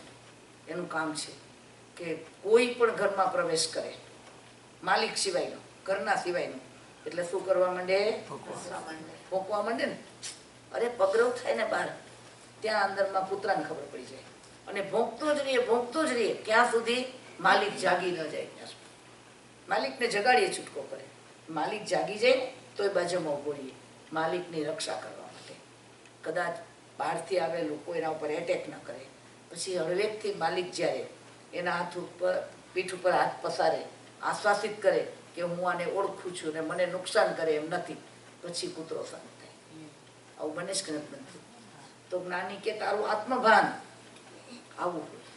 A: એનું કામ છે કે કોઈ પણ ઘરમાં પ્રવેશ કરે, માલિક સિવાયનો, ઘરના સિવાયનો, એટલે શું કરવા માંડે? ભોંકવા માંડે ને. અરે પગરવ થાય ને બહાર, ત્યાં અંદરમાં કૂતરાને ખબર પડી જાય અને ભોંકતો જ રહીએ, ભોંકતો જ રહીએ, ક્યાં સુધી? માલિક જાગી ન જાય ત્યાં સુધી. માલિકને જગાડીએ છૂટકો કરે. માલિક જાગી જાય ને તો એ બાજુમાં ઉભો રહીએ, માલિકની રક્ષા કરવા માટે. કદાચ બહારથી આવેલું કોઈના ઉપર એટેક ન કરે. પછી હળવેકથી માલિક જ્યારે એના હાથ ઉપર, પીઠ ઉપર હાથ પસારે, આશ્વાસિત કરે કે હું આને ઓળખું છું ને મને નુકસાન કરે એમ નથી, પછી કૂતરો શાંત થાય. આવું બને જ કે નથી બનતું? તો જ્ઞાની કે તારું આત્મભાન આવું હોય.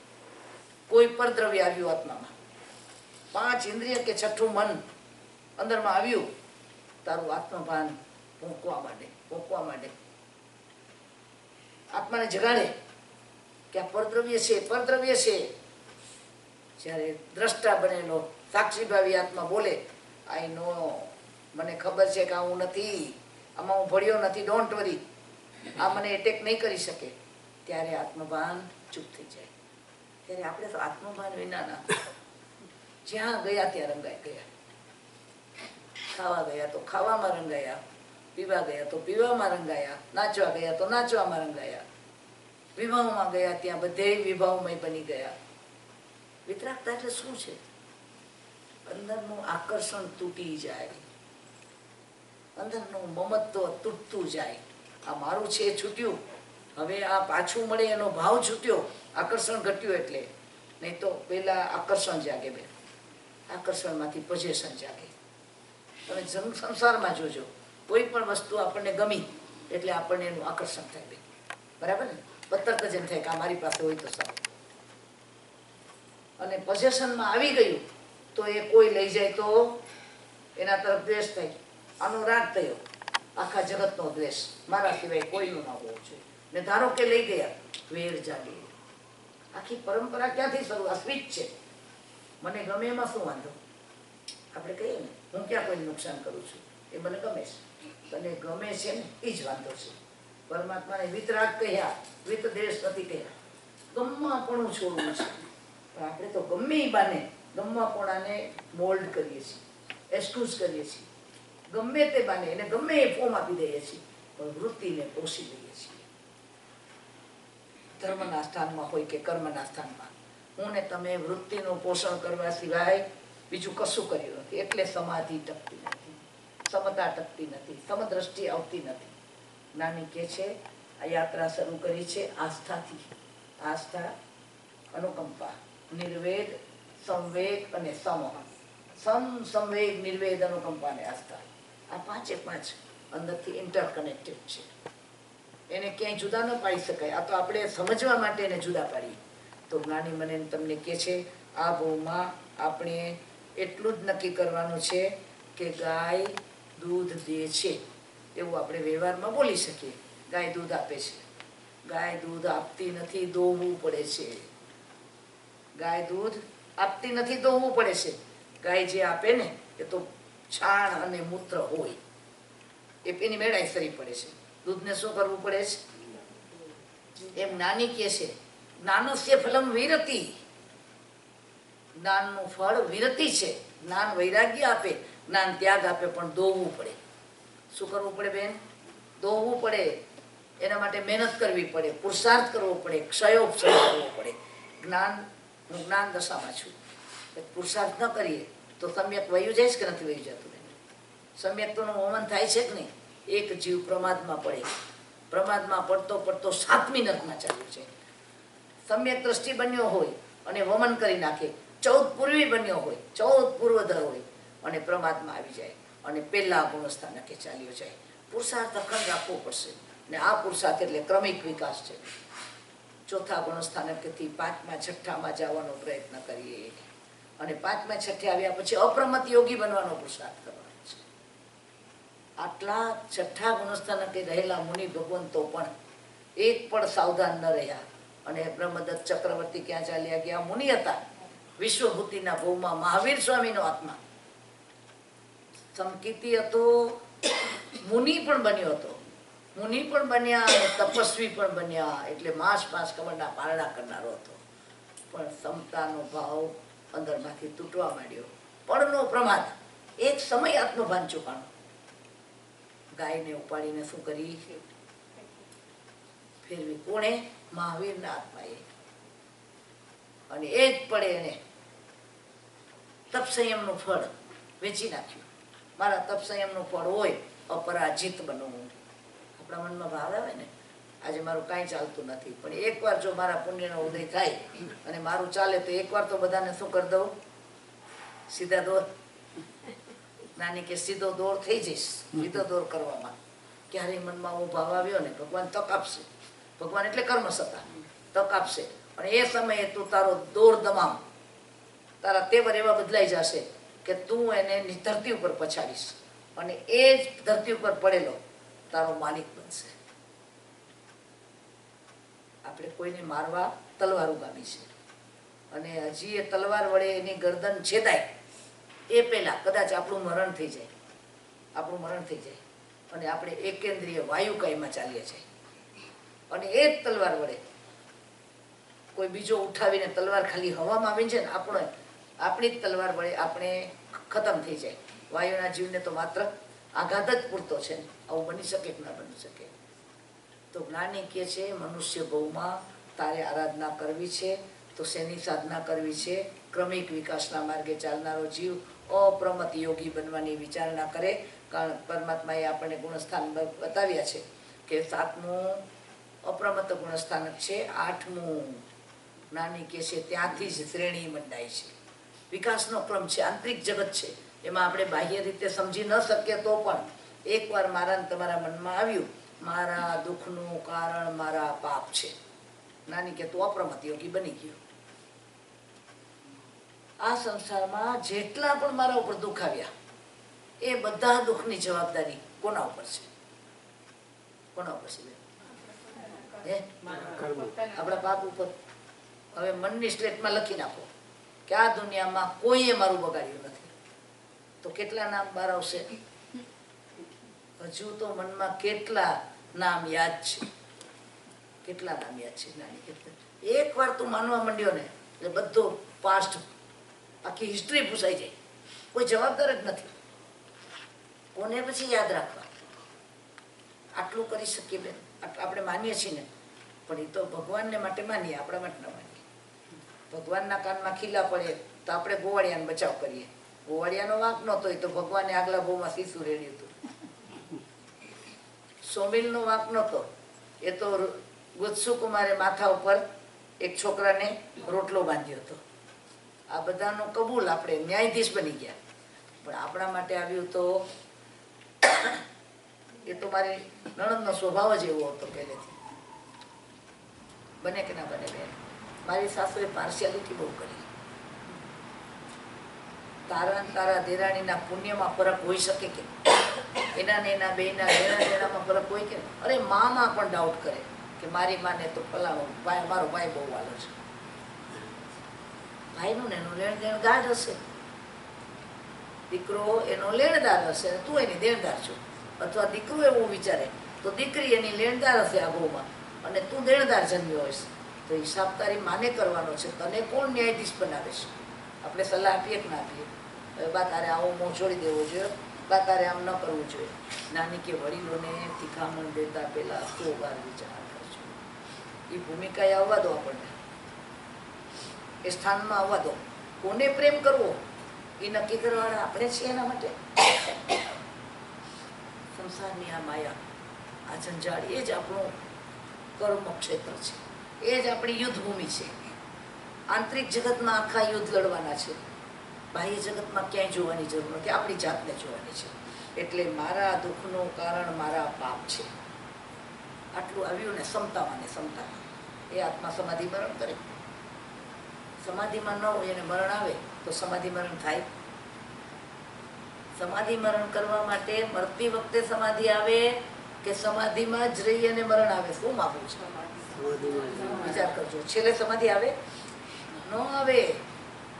A: કોઈ પર દ્રવ્ય આવ્યું આત્મામાં, 5 ઇન્દ્રિય કે 6ઠું મન અંદરમાં આવ્યું, તારું આત્મભાન ભોંકવા માંડે, ભોંકવા માંડે. આત્માને જગાડે કે આ પરદ્રવ્ય છે, પરદ્રવ્ય છે. જ્યારે દ્રષ્ટા બનેલો સાક્ષીભાવી આત્મા બોલે, આઈ નો, મને ખબર છે કે હું નથી, આમાં હું ભળ્યો નથી, ડોન્ટ વરી, આ મને એટેક નહીં કરી શકે, ત્યારે આત્મભાન ચૂપ થઈ જાય. ત્યારે આપણે તો આત્મભાન વિનાના, જ્યાં ગયા ત્યાં રંગાઈ ગયા. ખાવા ગયા તો ખાવામાં રંગાયા, પીવા ગયા તો પીવામાં રંગાયા, નાચવા ગયા તો નાચવામાં રંગાયા, વિભાવમાં ગયા ત્યાં બધે વિભાવમય બની ગયા. વિતરાગતા એટલે શું છે? અંદરનું આકર્ષણ તૂટી જાય, અંદરનું મમત્વ તૂટતું જાય. આ મારું છે એ છૂટ્યું, હવે આ પાછું મળે એનો ભાવ છૂટ્યો, આકર્ષણ ઘટ્યું. એટલે નહીં તો પેલા આકર્ષણ જાગે, બેન, આકર્ષણમાંથી પોઝેશન જાગે. તમે સંસારમાં જોજો, કોઈ પણ વસ્તુ આપણને ગમી એટલે આપણને એનું આકર્ષણ થાય, બેન, બરાબર ને? તરત જ એમ થાય કે આ મારી પાસે હોય તો સારું. અને પોઝેશનમાં આવી ગયું તો એ કોઈ લઈ જાય તો એના તરફ દ્વેષ થાય, આનો રાગ થયો, આખા જગતનો દ્વેષ, મારા સિવાય કોઈનું ના હોવું જોઈએ. ને ધારો કે લઈ ગયા, વેર જાગે. આખી પરંપરા ક્યાંથી શરૂ? આ સ્વિચ છે, મને ગમે એમાં શું વાંધો? આપણે કહીએ ને, હું ક્યાં કોઈને નુકસાન કરું છું, એ મને ગમે છે, તને ગમે છે ને એ જ વાંધો છે. પરમાત્માને વિતરાગ કહ્યા, વિત દેશ નથી કહ્યા. ગમ્માપણું છોડવું છે. પણ આપણે તો ગમે એ બાને ગમ્માપણાને મોલ્ડ કરીએ છીએ, એક્સક્યુઝ કરીએ છીએ, ગમે તે બાને એને ગમે એ ફોર્મ આપી દઈએ છીએ, પણ વૃત્તિને પોષી લઈએ છીએ. ધર્મના સ્થાનમાં હોય કે કર્મના સ્થાનમાં, હું ને તમે વૃત્તિનું પોષણ કરવા સિવાય બીજું કશું કર્યું નથી. એટલે સમાધિ ટકતી નથી, સમતા ટકતી નથી, સમદ્રષ્ટિ આવતી નથી. જ્ઞાની કે છે આ યાત્રા શરૂ કરી છે આસ્થાથી. આસ્થા, અનુકંપા, નિર્વેદ, સંવેગ અને સમોહ. સંવેગ, નિર્વેદ, અનુકંપા અને આસ્થા, આ 5 અંદરથી ઇન્ટરકનેક્ટેડ છે. એને ક્યાંય જુદા ન પાડી શકાય. આ તો આપણે સમજવા માટે એને જુદા પાડીએ. તો જ્ઞાની મને તમને કહે છે આ ભાવમાં આપણે એટલું જ નક્કી કરવાનું છે કે ગાય દૂધ દે છે એવું આપણે વ્યવહારમાં બોલી શકીએ. ગાય દૂધ આપે છે, ગાય દૂધ આપતી નથી, દોહવું પડે છે. ગાય દૂધ આપતી નથી, દોહવું પડે છે. ગાય જે આપે ને એ તો છાણ અને મૂત્ર હોય, એની મેળાઈ સરી પડે છે. દૂધને શું કરવું પડે છે? એમ જ્ઞાની કહે છે જ્ઞાનસ્ય ફલમ વિરતિ. જ્ઞાનનું ફળ વિરતિ છે. જ્ઞાન વૈરાગ્ય આપે, જ્ઞાન ત્યાગ આપે, પણ દોહવું પડે. શું કરવું પડે બેન? દોહવું પડે. એના માટે મહેનત કરવી પડે, પુરુષાર્થ કરવો પડે, ક્ષયોક્ષય કરવો પડે. હું જ્ઞાન દશામાં છું, પુરુષાર્થ ન કરીએ તો સમ્યક વયું જાય કે નથી વયું જતું? સમ્યકતાનું હોમન થાય છે કે નહીં? એક જીવ પ્રમાદમાં પડે, પ્રમાદમાં પડતો પડતો 7મી નરકમાં ચાલ્યું છે. સમ્યક દ્રષ્ટિ બન્યો હોય અને વમન કરી નાખે, 14 પૂર્વી બન્યો હોય, 14 પૂર્વધર હોય અને પ્રમાદમાં આવી જાય અને પહેલા ગુણસ્થાનકે ચાલ્યો જાય. પુરુષાર્થ અખંડ રાખવો પડશે. ને આ પુરુષાર્થ એટલે ક્રમિક વિકાસ છે. 4થા ગુણસ્થાનકેથી 5મા 6ઠામાં જવાનો પ્રયત્ન કરીએ અને 5મા 6ઠે આવ્યા પછી અપ્રમત યોગી બનવાનો પુરુષાર્થ કરવાનો છે. આટલા છઠ્ઠા ગુણસ્થાનકે રહેલા મુનિ ભગવંતો પણ એક પણ સાવધાન ન રહ્યા અને બ્રહ્મદત્ત ચક્રવર્તી ક્યાં ચાલ્યા ગયા? મુનિ હતા, વિશ્વભૂતિના ભોગમાં મહાવીર સ્વામીનો આત્મા. સંકિતી હતો, મુનિ પણ બન્યો હતો. મુનિ પણ બન્યા અને તપસ્વી પણ બન્યા, એટલે માંસ કમળના પારણા કરનારો હતો. પણ સમતાનો ભાવ અંદરમાંથી તૂટવા માંડ્યો. પળનો પ્રમાદ, એક સમય આત્મભાન ચૂકાણો. ગાયને ઉપાડીને શું કરી? ફેરવી. કોણે? મહાવીરના આત્માએ. અને એ જ પડે એને તપસંયમનું ફળ વેચી નાખ્યું. મારા તપસંયમનું ફળ હોય અપરાજિત બનવું. આપણા મનમાં ભાવ આવે ને, આજે મારું કાંઈ ચાલતું નથી, પણ એકવાર જો મારા પુણ્યનો ઉદય થાય અને મારું ચાલે તો એકવાર તો બધાને શું કરી દઉં? સીધા દોર. નાની કે સીધો દોર થઈ જઈશ. સીધો દોર કરવામાં ક્યારેય મનમાં એવો ભાવ આવ્યો ને, ભગવાન તક આપશે. ભગવાન એટલે કર્મ સત્તા, તક આપશે. અને એ સમયે તું તારો દોર દમામ, તારા તેવર એવા બદલાઈ જશે કે તું એને ધરતી ઉપર પછાડીશ અને એ જ ધરતી ઉપર પડેલો તારો માલિક બનશે. આપણે કોઈને મારવા તલવાર ઉગામી છે અને હજી એ તલવાર વડે એની ગરદન છેદાય એ પહેલા કદાચ આપણું મરણ થઈ જાય. આપણું મરણ થઈ જાય અને આપણે એકેન્દ્રીય વાયુકાયમાં ચાલીએ છીએ અને એ જ તલવાર વડે કોઈ બીજો ઉઠાવીને તલવાર ખાલી હવામાં આવી છે ને, આપણી જ તલવાર વડે આપણે ખતમ થઈ જાય. વાયુના જીવને તો માત્ર આઘાત જ પૂરતો છે. આવું બની શકે કે ના બની શકે? તો જ્ઞાની કહે છે મનુષ્ય ભવમાં તારે આરાધના કરવી છે તો શેની સાધના કરવી છે? ક્રમિક વિકાસના માર્ગે ચાલનારો જીવ અપ્રમત યોગી બનવાની વિચારણા કરે. કારણ પરમાત્માએ આપણને ગુણસ્થાન બતાવ્યા છે કે 7મું અપ્રમત ગુણસ્થાનક છે, 8મું જ્ઞાની કહે છે ત્યાંથી જ શ્રેણી મંડાય છે. વિકાસનો ક્રમ છે, આંતરિક જગત છે, એમાં આપણે બાહ્ય રીતે સમજી ન શકીએ તો પણ એકવાર મારા ને તમારા મનમાં આવ્યું મારા દુઃખનું કારણ મારા પાપ છે, જ્ઞાની કે તું અપ્રમત યોગી બની ગયો. આ સંસારમાં જેટલા પણ મારા ઉપર દુઃખ આવ્યા એ બધા દુઃખની જવાબદારી કોના ઉપર છે? કોના ઉપર છે? આપણા પાપ ઉપર. હવે મનની સ્લેટમાં લખી નાખો કે આ દુનિયામાં કોઈએ મારું બગાડ્યું નથી, તો કેટલા નામ બહાર આવશે? હજુ તો મનમાં કેટલા નામ યાદ છે? કેટલા નામ યાદ છે? એક વાર તું માનવા માંડ્યો ને એટલે બધો પાસ્ટ, આખી હિસ્ટ્રી ભૂસાઈ જાય. કોઈ જવાબદાર જ નથી. કોને પછી યાદ રાખવા? આટલું કરી શકીએ બેન, આપણે માનીએ છીએ ને, પણ એ તો ભગવાનને માટે માનીએ, આપણા માટે ન માનીએ. ભગવાનના કાનમાં ખીલા પડે તો આપણે ગોવાળિયાનો બચાવ કરીએ. ગોવાળિયાનો વાંક નહોતો, એ તો ભગવાને આગલા ભાવમાં શીશું રેડ્યું હતું. સોમિલનો વાંક નહોતો, એ તો ગુજસુ કુમારે માથા ઉપર એક છોકરાને રોટલો બાંધ્યો હતો. આ બધાનો કબૂલ, આપણે ન્યાયાધીશ બની ગયા. પણ આપણા માટે આવ્યું તો એ તો મારી નણંદનો સ્વભાવ જ એવો હતો પહેલેથી. બને કે ના બને બેન? મારી સાસુએ પાર્શિયાલિટી બહુ કરી. તારા દેરાણીના પુણ્યમાં ફરક હોઈ શકે કે? એના ને એના બેના દેણામાં ફરક હોય કે? અરે મામાં પણ ડાઉટ કરે કે મારી માને તો ફલાણો ભાઈ, મારો ભાઈ બહુ વાલો છે. ભાઈનું ને એનું લેણ દેણ ગાઢ હશે. દીકરો એનો લેણદાર હશે, તું એની દેણદાર છો. અથવા દીકરો એવું વિચારે તો દીકરી એની લેણદાર હશે આ ભાવમાં અને તું દેણદાર જન્મ્યો હશે. તો હિસાબ તારી માને કરવાનો છે. તને કોણ ન્યાયાધીશ બનાવે છે? આપણે સલાહ આપીએ કે ના આપીએ? હવે બા તારે આવો મોં છોડી દેવો જોઈએ, બા તારે આમ ન કરવું જોઈએ. નાની કે વડીલોને શિખામણ દેતા પહેલા 100 વાર વિચાર કરજો. એ ભૂમિકાએ આવવા દો, આપણને એ સ્થાનમાં આવવા દો. કોને પ્રેમ કરવો એ નક્કી કરવાના આપણે છીએ. એના માટે સંસારની આ માયા, આ જંજાળ, એ જ આપણું કર્મ ક્ષેત્ર છે, એ જ આપણી યુદ્ધ ભૂમિ છે. આંતરિક જગતમાં આખા યુદ્ધ લડવાના છે, બાહ્ય જગતમાં ક્યાંય જોવાની જરૂર નથી, આપણી જાતને જોવાની છે. એટલે મારા દુઃખનું કારણ મારા પાપ છે. આટલું આવ્યું ને સમતામાં ને સમતામાં, એ આત્મા સમાધિ મરણ કરે. સમાધિમાં ન હોય એને મરણ આવે તો સમાધિ મરણ થાય? સમાધિ મરણ કરવા માટે મરતી વખતે સમાધિ આવે કે સમાધિમાં જ રહી અને મરણ આવે? શું માગવું છે? વિચાર કરજો. છેલ્લે સમાધિ આવે? ન આવે.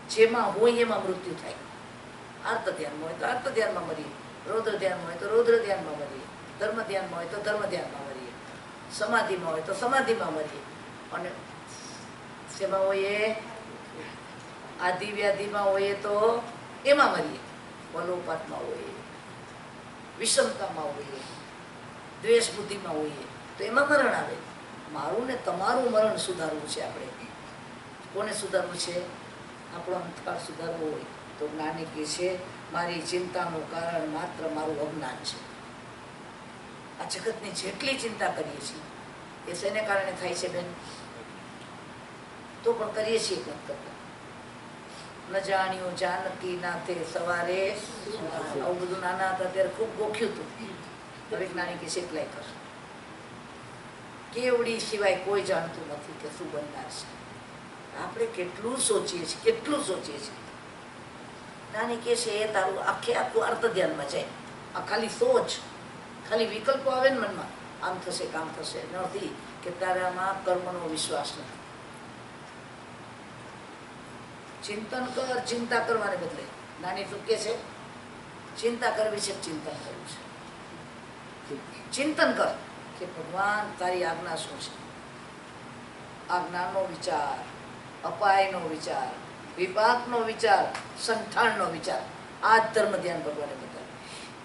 A: જેમાં હોય એમાં મૃત્યુ થાય. આર્ત ધ્યાનમાં હોય તો આર્ત ધ્યાનમાં મરીએ, રૌદ્ર ધ્યાનમાં હોય તો રૌદ્ર ધ્યાનમાં મરીએ, ધર્મ ધ્યાનમાં હોય તો ધર્મ ધ્યાનમાં મરીએ, સમાધિમાં હોય તો સમાધિમાં મરીએ. અને શેમાં હોઈએ? આદિ વ્યાધિમાં હોઈએ તો એમાં મરીએ, વલોપાતમાં હોઈએ, વિષમતામાં હોઈએ, દ્વેષ બુદ્ધિમાં હોઈએ તો એમાં મરણ આવે. મારું ને તમારું મરણ સુધારવું છે. આપણે કોને સુધારવું છે? આપણો અંતકાળ સુધારવો હોય તો જ્ઞાની કહે છે મારી ચિંતાનું કારણ માત્ર મારું અજ્ઞાન છે. આ જગતની જેટલી ચિંતા કરીએ છીએ એ શેને કારણે થાય છે બેન? તો પણ કરીએ છીએ કંઈક કરતા. ન જાણ્યું જાનકી નાથે સવારે, આવું બધું નાના હતા ત્યારે ખૂબ ગોખ્યું હતું. હવે જ્ઞાની કે એટલાય કર. કેવડી સિવાય કોઈ જાણતું નથી કે શું બનનાર છે. આપણે કેટલું સોચીએ છીએ, કેટલું સોચીએ છીએ. જ્ઞાની કે છે એ તારું આખું અર્થ ધ્યાનમાં જાય. આ ખાલી સોચ, ખાલી વિકલ્પો આવે ને મનમાં, આમ થશે કામ થશે, નથી કે તારામાં કર્મનો વિશ્વાસ નથી. ચિંતન કર. ચિંતા કરવાને બદલે નાની શું કે છે? ચિંતા કરવી છે, ચિંતન કરવું છે. ચિંતન કર કે ભગવાન તારી આજ્ઞા શું છે. આજ્ઞાનો વિચાર, અપાયનો વિચાર, વિપાકનો વિચાર, સંઠાણનો વિચાર, આ જ ધર્મ ધ્યાન ભગવાને બતાવ્યું.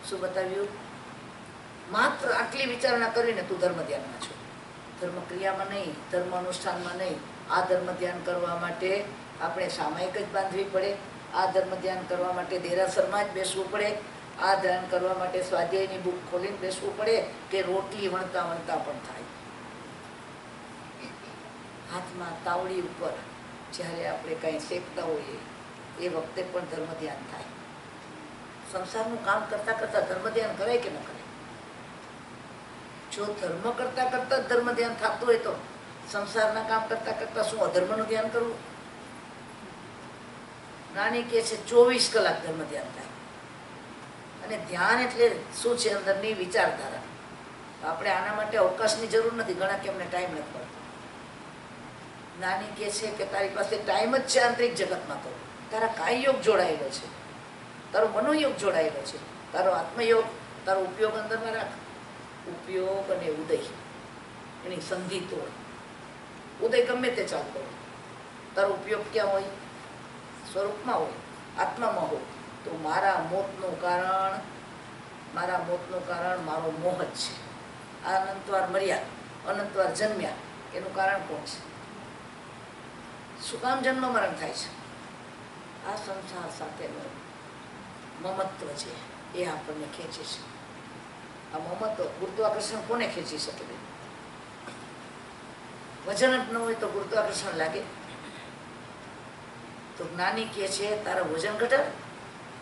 A: શું બતાવ્યું? માત્ર આટલી વિચારણા કરીને તું ધર્મ ધ્યાનમાં છો. ધર્મ ક્રિયામાં નહીં, ધર્મ અનુષ્ઠાનમાં નહીં. આ ધર્મ ધ્યાન કરવા માટે આપણે સામાયિક જ બાંધવી પડે. આ ધર્મ ધ્યાન કરવા માટે દેરાસરમાં જ બેસવું પડે. આ ધ્યાન કરવા માટે સ્વાધ્યાયની બુક ખોલીને બેસવું પડે કે રોટલી વણતા વણતા પણ થાય. હાથમાં તાવડી ઉપર જ્યારે આપણે કંઈ શેકતા હોઈએ એ વખતે પણ ધર્મ ધ્યાન થાય. સંસારનું કામ કરતા કરતા ધર્મ ધ્યાન કરાય કે ન કરાય? જો ધર્મ કરતા કરતા ધર્મ ધ્યાન થતું હોય તો સંસારના કામ કરતા કરતા શું અધર્મનું ધ્યાન કરવું? નાની કે છે 24 કલાક ધર્મ ધ્યાન થાય. અને ધ્યાન એટલે શું છે? અંદરની વિચારધારા. આપણે આના માટે અવકાશની જરૂર નથી. ઘણા કે અમને ટાઈમ નથી પડતો. નાની કે છે કે તારી પાસે ટાઈમ જ છે આંતરિક જગતમાં. તો તારા કાય યોગ જોડાયેલો છે, તારો મનોયોગ જોડાયેલો છે, તારો આત્મયોગ, તારો ઉપયોગ અંદરમાં રાખ. ઉપયોગ અને ઉદય એની સંધિ તોડ. ઉદય ગમે તે ચાલતો હોય, તારો ઉપયોગ ક્યાં હોય? સ્વરૂપમાં હોય, આત્મામાં હોય. તો મારા મોતનું કારણ મારો મોહ જ છે. આ અનંતવાર મર્યા, અનંતવાર જન્મ્યા, એનું કારણ કોણ છે? શું કામ જન્મ મરણ થાય છે? આ સંસાર સાથેનું મમત્વ છે એ આપણને ખેંચે છે. આ મમત્વ, ગુરુત્વાકર્ષણ કોને ખેંચી શકે? વજન જ ન હોય તો ગુરુત્વાકર્ષણ લાગે? તો જ્ઞાની કહે છે તારા વજન ઘટાડ.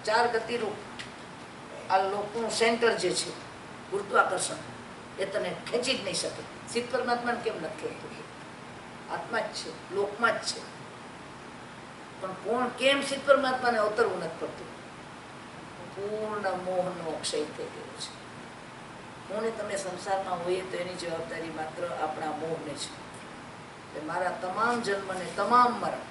A: 4 ગતિરૂપ આ લોકનું સેન્ટર જે છે ગુરુત્વાકર્ષણ, એ તને ખેંચી જ નહીં શકે. સિદ્ધ પરમાત્માને કેમ નથી ખેંચતું? આત્મા જ છે, લોકમાં જ છે. પણ કોણ કેમ સિદ્ધ પરમાત્માને અવતરવું નથી પડતું? પૂર્ણ મોહનો ક્ષય થઈ ગયો છે. હું ને તમે સંસારમાં હોઈએ તો એની જવાબદારી માત્ર આપણા મોહને છે. કે મારા તમામ જન્મ ને તમામ મરણ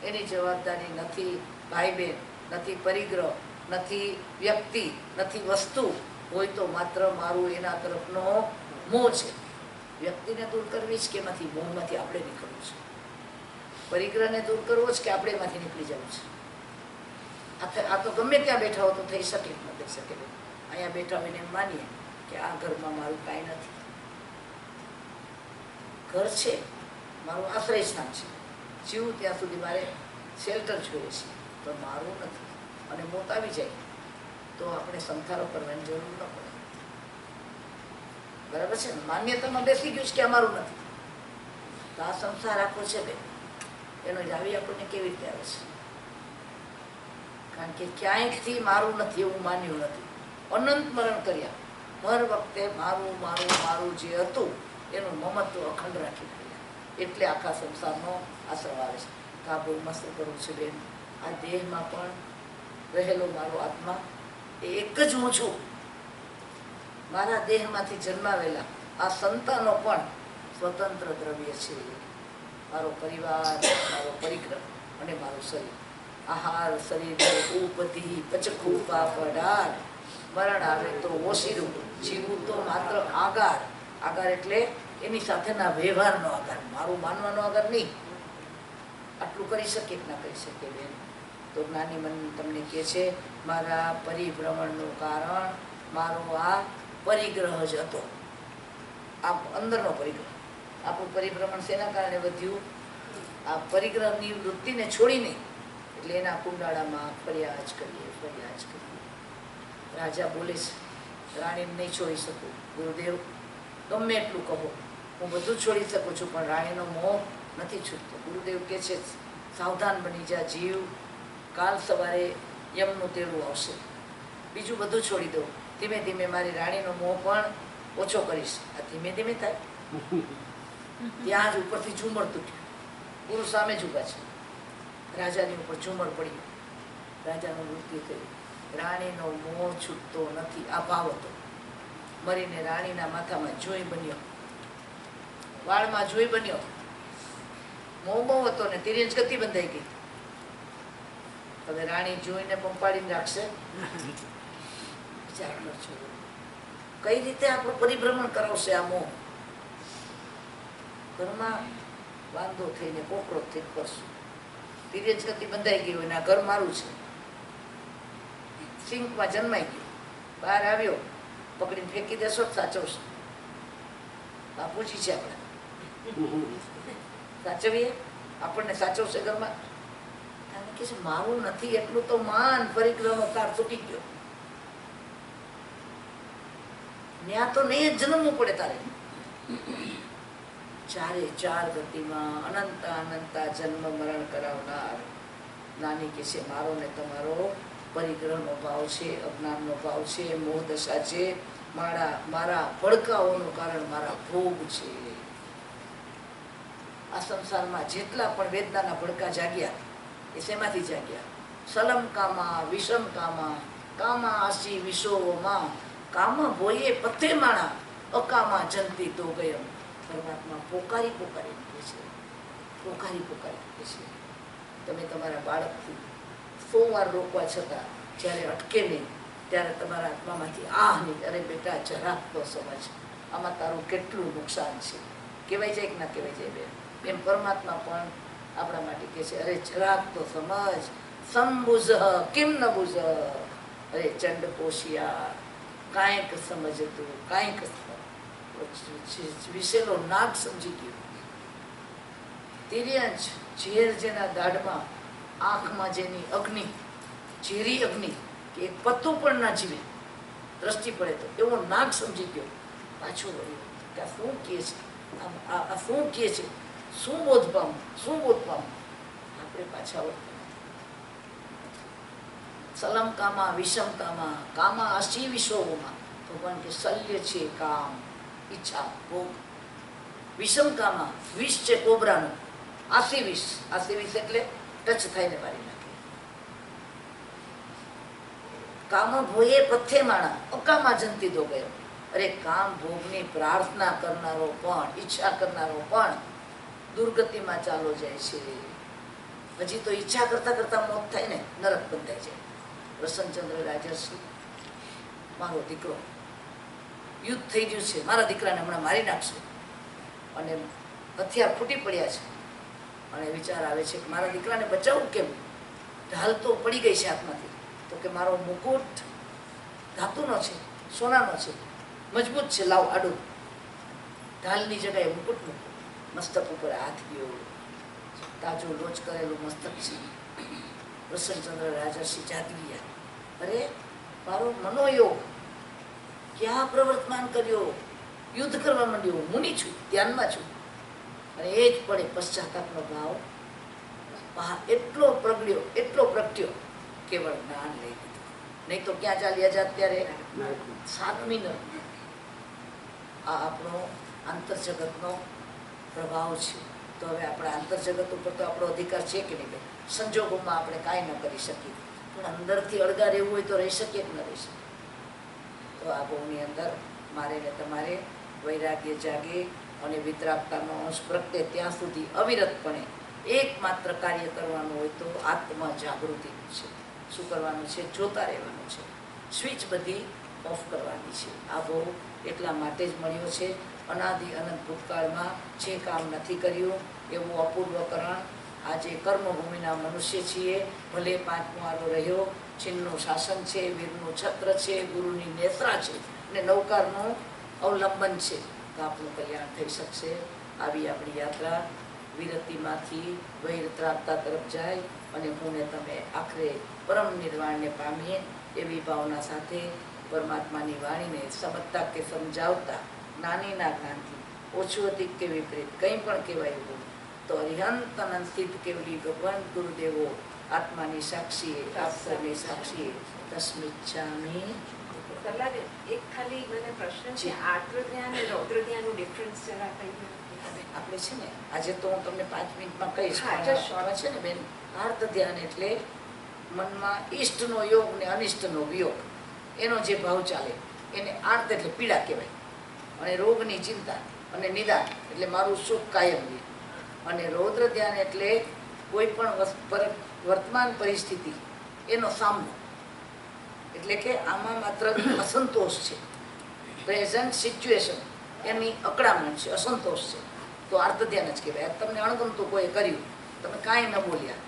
A: એની જવાબદારી નથી ભાઈ બહેન, નથી પરિગ્રહ, નથી વ્યક્તિ, નથી વસ્તુ. હોય તો માત્ર મારું એના તરફનો મોહ છે. વ્યક્તિને દૂર કરવી જ કે એમાંથી મોહમાંથી આપણે નીકળવું છે? પરિગ્રહને દૂર કરવો જ કે આપણે એમાંથી નીકળી જવું છે? આ તો ગમે ત્યાં બેઠા હો તો થઈ શકે, ન થઈ શકે. અહીંયા બેઠા હોઈને એમ માનીએ કે આ ઘરમાં મારું કાંઈ નથી. ઘર છે, મારું આશ્રય સ્થાન છે, જીવું ત્યાં સુધી મારે શેલ્ટર જોઈએ છે, તો મારું નથી. અને મોત આવી જાય તો આપણે સંથારો કરવાની જરૂર ન પડે. બરાબર છે ને? માન્યતામાં બેસી ગયું છે કે અમારું નથી. તો આ સંસાર આખો છે બે, એનો જાવી આપણને કેવી રીતે આવે છે? કારણ કે ક્યાંયથી મારું નથી એવું માન્યું નથી. અનંત મરણ કર્યા, હર વખતે મારું મારું મારું જે હતું એનું મમત્વ અખંડ રાખી કર્યા. એટલે આખા સંસારનો આશ્રવ આવે છે. તો આ બહુ મસ્ત કરવું છે બેન. આ દેહમાં પણ રહેલો મારો આત્મા એ એક જ હું છું. મારા દેહમાંથી જન્માવેલા આ સંતાનો પણ સ્વતંત્ર દ્રવ્ય છે. મારો પરિવાર, મારો પરિક્રમ અને મારું શરીર. આહાર શરીર ઉપતિ પચખું પાપડાર, મરણ આવે તો ઓસીરું, જીવું તો માત્ર આગાર. આગાર એટલે એની સાથેના વ્યવહારનો આધાર, મારું માનવાનો આધાર નહીં. આટલું કરી શકે કે ના કરી શકે બેન? તો જ્ઞાની મન તમને કહે છે મારા પરિભ્રમણનું કારણ મારો આ પરિગ્રહ જ હતો, આ અંદરનો પરિગ્રહ. આપણું પરિભ્રમણ શેના કારણે વધ્યું? આ પરિગ્રહની વૃત્તિને છોડીને. એટલે એના કુંડાળામાં ફર્યા જ કરીએ. રાજા બોલે છે રાણીને નહીં છોડી શકું. ગુરુદેવ ગમે એટલું કહો, હું બધું છોડી શકું છું, પણ રાણીનો મોહ નથી છૂટતો. ગુરુદેવ કહે છે સાવધાન બની જા જીવ, કાલ સવારે યમનું તેડું આવશે. બીજું બધું છોડી દઉં, ધીમે ધીમે મારી રાણીનો મોહ પણ ઓછો કરીશ. આ ધીમે ધીમે થાય. ત્યાં જ ઉપરથી ઝુમર તૂટ્યું. ગુરુ સામે જ ઊભા છે. રાજાની ઉપર ઝુમર પડ્યું. રાજાનું મૃત્યુ થયું. રાણીનો મોહ છૂટતો નથી. આ ભાવ હતો. મરીને રાણીના માથામાં જોઈ બન્યો, વાળમાં જોઈ બન્યો. મોહ બહુ હતો ને તિર્યંજ ગતિ બંધાઈ ગઈ. હવે રાણી જોઈને પંપાડીને રાખશે? વિચાર કરજો કઈ રીતે આપણું પરિભ્રમણ કરાવશે આ મોહ. ઘરમાં વાંધો થઈને કોકરોચ થઈને કરશું. તિર્યંજ ગતિ બંધાઈ ગઈ હોય ને આ ઘર મારું છે. સિંકમાં જન્માઈ ગયું, બહાર આવ્યો, પકડીને ફેંકી દેશો જ સાચવશો. બાપુજી છે આપણે, સાચવીએ. આપણને સાચવશે ઘરમાં? કે છે મારું નથી એટલું તો માન. પરિગ્રહનો તાર તૂટી ગયો. ત્યાં તો નહીં જ જન્મવું પડે તારે. ચારે ચાર ગતિમાં અનંતા જન્મ મરણ કરાવનાર નાની કે છે મારો ને તમારો પરિગ્રહનો ભાવ છે, અજ્ઞાનનો ભાવ છે, મોહ દશા છે. મારા ભડકાઓનું કારણ મારા ભોગ છે. આ સંસારમાં જેટલા પણ વેદનાના ભડકા જાગ્યા એ શેમાંથી જાગ્યા? સલમ કામા વિષમ કામા કામા આસી વિશોમાં કામા ભોયે પથે માણા અકામા જંતી તો ગયમ. પરમાત્મા પોકારી પોકારી કહે છે, પોકારી પોકારી કહે છે. તમે તમારા બાળકથી 100 વાર રોકવા છતાં જ્યારે અટકે નહીં ત્યારે તમારા આત્મામાંથી આહ નહીં, અરે બેટા જરાક તો સમજ, આમાં તારું કેટલું નુકસાન છે. કહેવાય જાય કે ના કહેવાય જાય બેન? એમ પરમાત્મા પણ આપણા માટે કહે છે અરે જરાક તો સમજ. સંબુઝ કિમ ન બુઝ, અરે ચંડ પોશિયા કાંઈક સમજતું, કાંઈક વિશેનો નાગ સમજી ગયો. તિર્યંજ ઝેર જેના દાઢમાં, આંખમાં જેની અગ્નિ, ઝેરી અગ્નિ કે એક પત્તું પણ ના જીવે, દ્રષ્ટિ પડે તો એવો નાગ સમજી ગયો. પાછો વળ્યો કે આ શું કહે છે, આ શું કહે છે, શું બોધ પામું, શું બોધ પામું? આપણે પાછા વળતા. સલમ કામા વિષમ કામા કામા અસી વિશ્વોમાં. ભગવાન કે શલ્ય છે કામ, ઈચ્છા, ભોગ. વિષમ કામા વિષ છે કોબરાનું, આસી વિષ. આસી વિષ એટલે ટચ થઈને મારી નાખે. કામ ભોયે પથ્થે માણા અકામા જંતી દો ગયો. અરે કામ ભોગની પ્રાર્થના કરનારો પણ, ઈચ્છા કરનારો પણ દુર્ગતિમાં ચાલો જાય છે. હજી તો ઈચ્છા કરતા કરતા મોત થાય ને નરક બંધાય જાય. પ્રસન્નચંદ્ર રાજર્ષિ, મારો દીકરો યુદ્ધ થઈ ગયું છે, મારા દીકરાને હમણાં મારી નાખશે, અને હથિયાર ફૂટી પડ્યા છે, અને વિચાર આવે છે કે મારા દીકરાને બચાવવું કેમ? ઢાલ તો પડી ગઈ છે હાથમાંથી. તો કે મારો મુકુટ ધાતુનો છે, સોનાનો છે, મજબૂત છે, લાવ આડું. ઢાલની જગ્યાએ મુકુટ મૂકો. મસ્તક ઉપર હાથ ગયો, તાજો લોચ કરેલું મસ્તક છે. પ્રસન્નચંદ્ર રાજર્ષિ જાતી ગયા. અરે મારો મનોયોગ ક્યાં પ્રવર્તમાન કર્યો, યુદ્ધ કરવા માંડ્યો. મુનિ છું, ધ્યાનમાં છું, અને એ જ પડે પશ્ચાતાપનો ભાવ એટલો પ્રગટ્યો, એટલો પ્રગટ્યો, કેવળ જ્ઞાન લઈ લીધું. નહીં તો ક્યાં ચાલ્યા જાત ત્યારે? સાતમી ન. આ આપણો આંતરજગતનો પ્રભાવ છે. તો હવે આપણા આંતરજગત ઉપર તો આપણો અધિકાર છે કે નહીં? સંજોગોમાં આપણે કાંઈ ન કરી શકીએ, પણ અંદરથી અળગા રહેવું હોય તો રહી શકીએ કે ન રહી શકીએ. તો આ બહુની અંદર મારે ને તમારે વૈરાગ્ય જાગે અને વિતરાગતાનો અંશ પ્રગટે ત્યાં સુધી અવિરતપણે એકમાત્ર કાર્ય કરવાનું હોય તો આત્મા જાગૃતિનું છે. શું કરવાનું છે? જોતા રહેવાનું છે. સ્વિચ બધી ઓફ કરવાની છે. આ બહુ એટલા માટે જ મળ્યો છે. અનાદિ અનંત ભૂતકાળમાં જે કામ નથી કર્યું એવું અપૂર્વકરણ આજે કર્મભૂમિના મનુષ્ય છીએ. ભલે પાંચમો આરો રહ્યો, ચીનનું શાસન છે, વીરનું છત્ર છે, ગુરુની નેત્રા છે અને નૌકારનું અવલંબન છે, તો આપણું કલ્યાણ થઈ શકશે. આવી આપણી યાત્રા વિરતિમાંથી વૈરત્રાગતા તરફ જાય અને હું ને તમે આખરે પરમ નિર્વાણને પામીએ એવી ભાવના સાથે પરમાત્માની વાણીને સમજતા કે સમજાવતા જ્ઞાનીના જ્ઞાનથી ઓછું અધિક કે વિપરીત કંઈ પણ કહેવાયું હોય તો અરિહંત અનંત સ્થિત કેવલી ભગવાન ગુરુદેવો આત્માની સાક્ષીએ, આપસરની સાક્ષીએ તસ્મિચ્છામિ.
C: કલાકે એક ખાલી મને પ્રશ્ન છે,
A: જી.
C: આર્દ્ર ધ્યાન અને રૌદ્ર ધ્યાનનું ડિફરન્સ જરા કહી દો.
A: આપણે છે ને આજે તો હું તમને 5 મિનિટમાં કહીશ.
C: હા,
A: પણ
C: just
A: આમાં છે ને બેન, આર્ત ધ્યાન એટલે મનમાં ઈષ્ટનો યોગ ને અનિષ્ટનો વિયોગ એનો જે ભાવ ચાલે એને આર્ત એટલે પીડા કહેવાય. અને રોગની ચિંતા અને નિદાન એટલે મારું સુખ કાયમની. અને રૌદ્ર ધ્યાન એટલે કોઈ પણ વર્તમાન પરિસ્થિતિ એનો સામનો, એટલે કે આમાં માત્ર અસંતોષ છે. પ્રેઝન્ટ સિચ્યુએશન એની અકળામણ છે, અસંતોષ છે, તો આર્ત ધ્યાન જ કહેવાય. તમને અણગમતું કોઈ કર્યું, તમે કાંઈ ન બોલ્યા,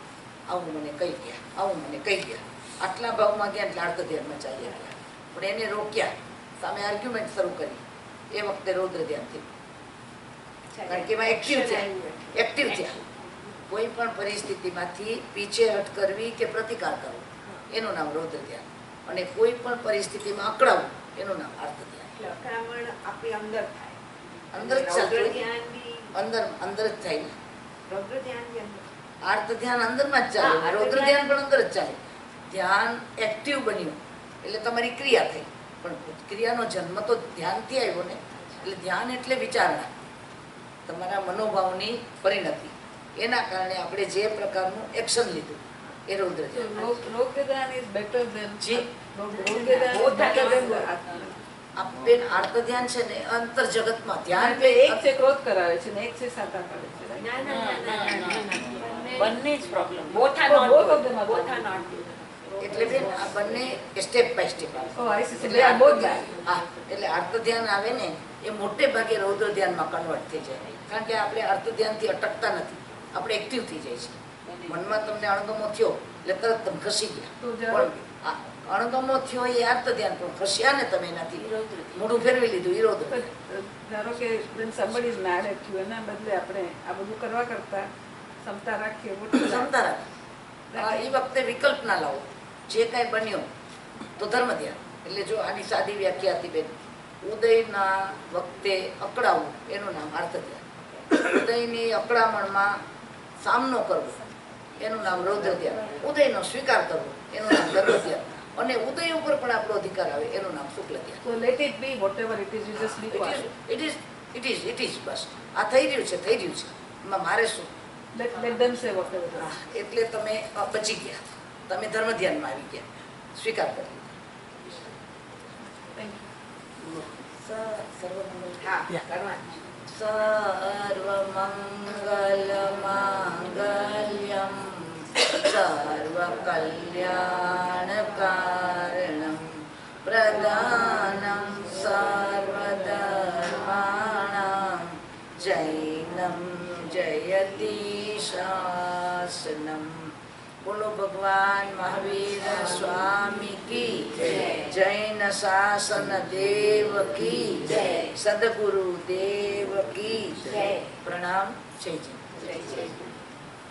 A: આવું મને કહી ગયા, આવું મને કહી ગયા, આટલા ભાવમાં ગયા એટલે આર્ત ધ્યાનમાં ચાલ્યા ગયા. પણ એને રોક્યા, સામે આર્ગ્યુમેન્ટ શરૂ કરી, એ વખતે રૌદ્ર ધ્યાન થયું. કારણ કે એમાં એક્ટિવ થયા. કોઈ પણ પરિસ્થિતિમાંથી પીછેહટ કરવી કે પ્રતિકાર કરવો એનું નામ રૌદ્ર ધ્યાન. અને કોઈ પણ પરિસ્થિતિમાં અકળાવવું એનું નામ આર્ત ધ્યાન.
C: એટલે અકળામણ આપણી અંદર થાય.
A: અંદર જ
C: રૌદ્ર
A: ચાલતું હોય.
C: ધ્યાન બી
A: અંદર જ થાય ને.
C: રૌદ્ર ધ્યાન બી અંદર.
A: આર્ત ધ્યાન અંદરમાં જ ચાલે,
C: હા,
A: રૌદ્ર ધ્યાન પણ અંદર જ ચાલે. ધ્યાન એક્ટિવ બન્યું એટલે તમારી ક્રિયા થઈ, પણ ક્રિયાનો જન્મ તો ધ્યાનથી આવ્યો ને. એટલે ધ્યાન એટલે વિચારણા, તમારા મનોભાવની પરિણતિ. એના કારણે આપણે જે પ્રકારનું એક્શન લીધું એ રૌદ્ર ધ્યાન.
E: Rogdan is better than
A: G.
E: Rogdan is better than the
A: બેન આર્ત ધ્યાન છે ને અંતર જગતમાં ધ્યાન
E: એટલે એક છે ક્રોધ કરાવે છે ને એક છે સાતા કરે છે right?
C: ના ના ના ના ના
B: બંને જ problem.
C: both are not
E: Both of
C: good.
E: them are
C: Both
E: bad.
C: are not good.
A: એટલે બેન આ બંને સ્ટેપ બાય સ્ટેપ આવે.
E: Oh, I see. So they are both bad.
A: હા, એટલે આર્ત ધ્યાન આવે ને એ મોટે ભાગે રૌદ્ર ધ્યાનમાં કન્વર્ટ થઈ જાય. કારણ કે આપણે આર્ત ધ્યાનથી અટકતા નથી, આપણે એક્ટિવ થઈ જાય છે. મનમાં તમને અણગમો થયો એટલે તરત તમે ખસી ગયા.
E: તો જ્યારે-
A: પણ આ અણગમો થયો એ આર્ત ધ્યાન, પણ ખસ્યા ને તમે એનાથી મોઢું ફેરવી લીધું એ રૌદ્ર
E: But,
A: ધ્યાન.
E: ધારો કે when somebody is mad at you એના બદલે આપણે આ બધું કરવા કરતા ક્ષમતા રાખીએ what is that?
A: ક્ષમતા રાખો. એ વખતે વિકલ્પ ના લાવો. જે કાંઈ બન્યું તો ધર્મ ધ્યાન. એટલે જો આની સાદી વ્યાખ્યા હતી બેન, ઉદયના વખતે અકળાવવું એનું નામ આર્ત ધ્યાન. ઉદયની અકળામણમાં સામનો કરવો એનું નામ રૌદ્ર ધ્યાન. ઉદયનો સ્વીકાર કરવો એનું નામ ધર્મ ધ્યાન. અને ઉદય ઉપર પણ આપણો અધિકાર આવે એનું નામ શુક્લ ધ્યાન.
E: So let it be whatever it is, you just be quiet.
A: It is બસ. આ થઈ રહ્યું છે, થઈ રહ્યું છે, એમાં મારે શું?
E: Let them say whatever it
A: હા,
E: is.
A: એટલે તમે બચી ગયા, તમે ધર્મ ધ્યાનમાં આવી ગયા, સ્વીકાર કરી લીધો.
E: Thank you.
A: સર્વમંગલ
C: હા કરવાનું છે.
A: સર્વમંગલમાંગલ્યમ સર્વકલ્યાણકારણમ પ્રદાનમ સર્વધર્માણામ જૈનમ જયતિ શાસનમ. બોલો ભગવાન મહાવીર સ્વામી કી જૈન શાસન દેવ કી સદગુરુ દેવ કી પ્રણામ. જય જય.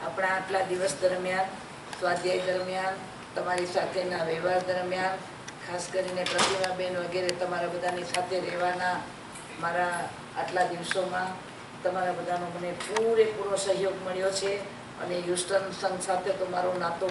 A: આપણા આટલા દિવસ દરમિયાન, સ્વાધ્યાય દરમિયાન, તમારી સાથેના વ્યવહાર દરમિયાન, ખાસ કરીને પ્રતિમાબેન વગેરે તમારા બધાની સાથે રહેવાના મારા આટલા દિવસોમાં તમારા બધાનો મને પૂરેપૂરો સહયોગ મળ્યો છે. અને હ્યુસ્ટન સંઘ સાથે તો મારો નાતો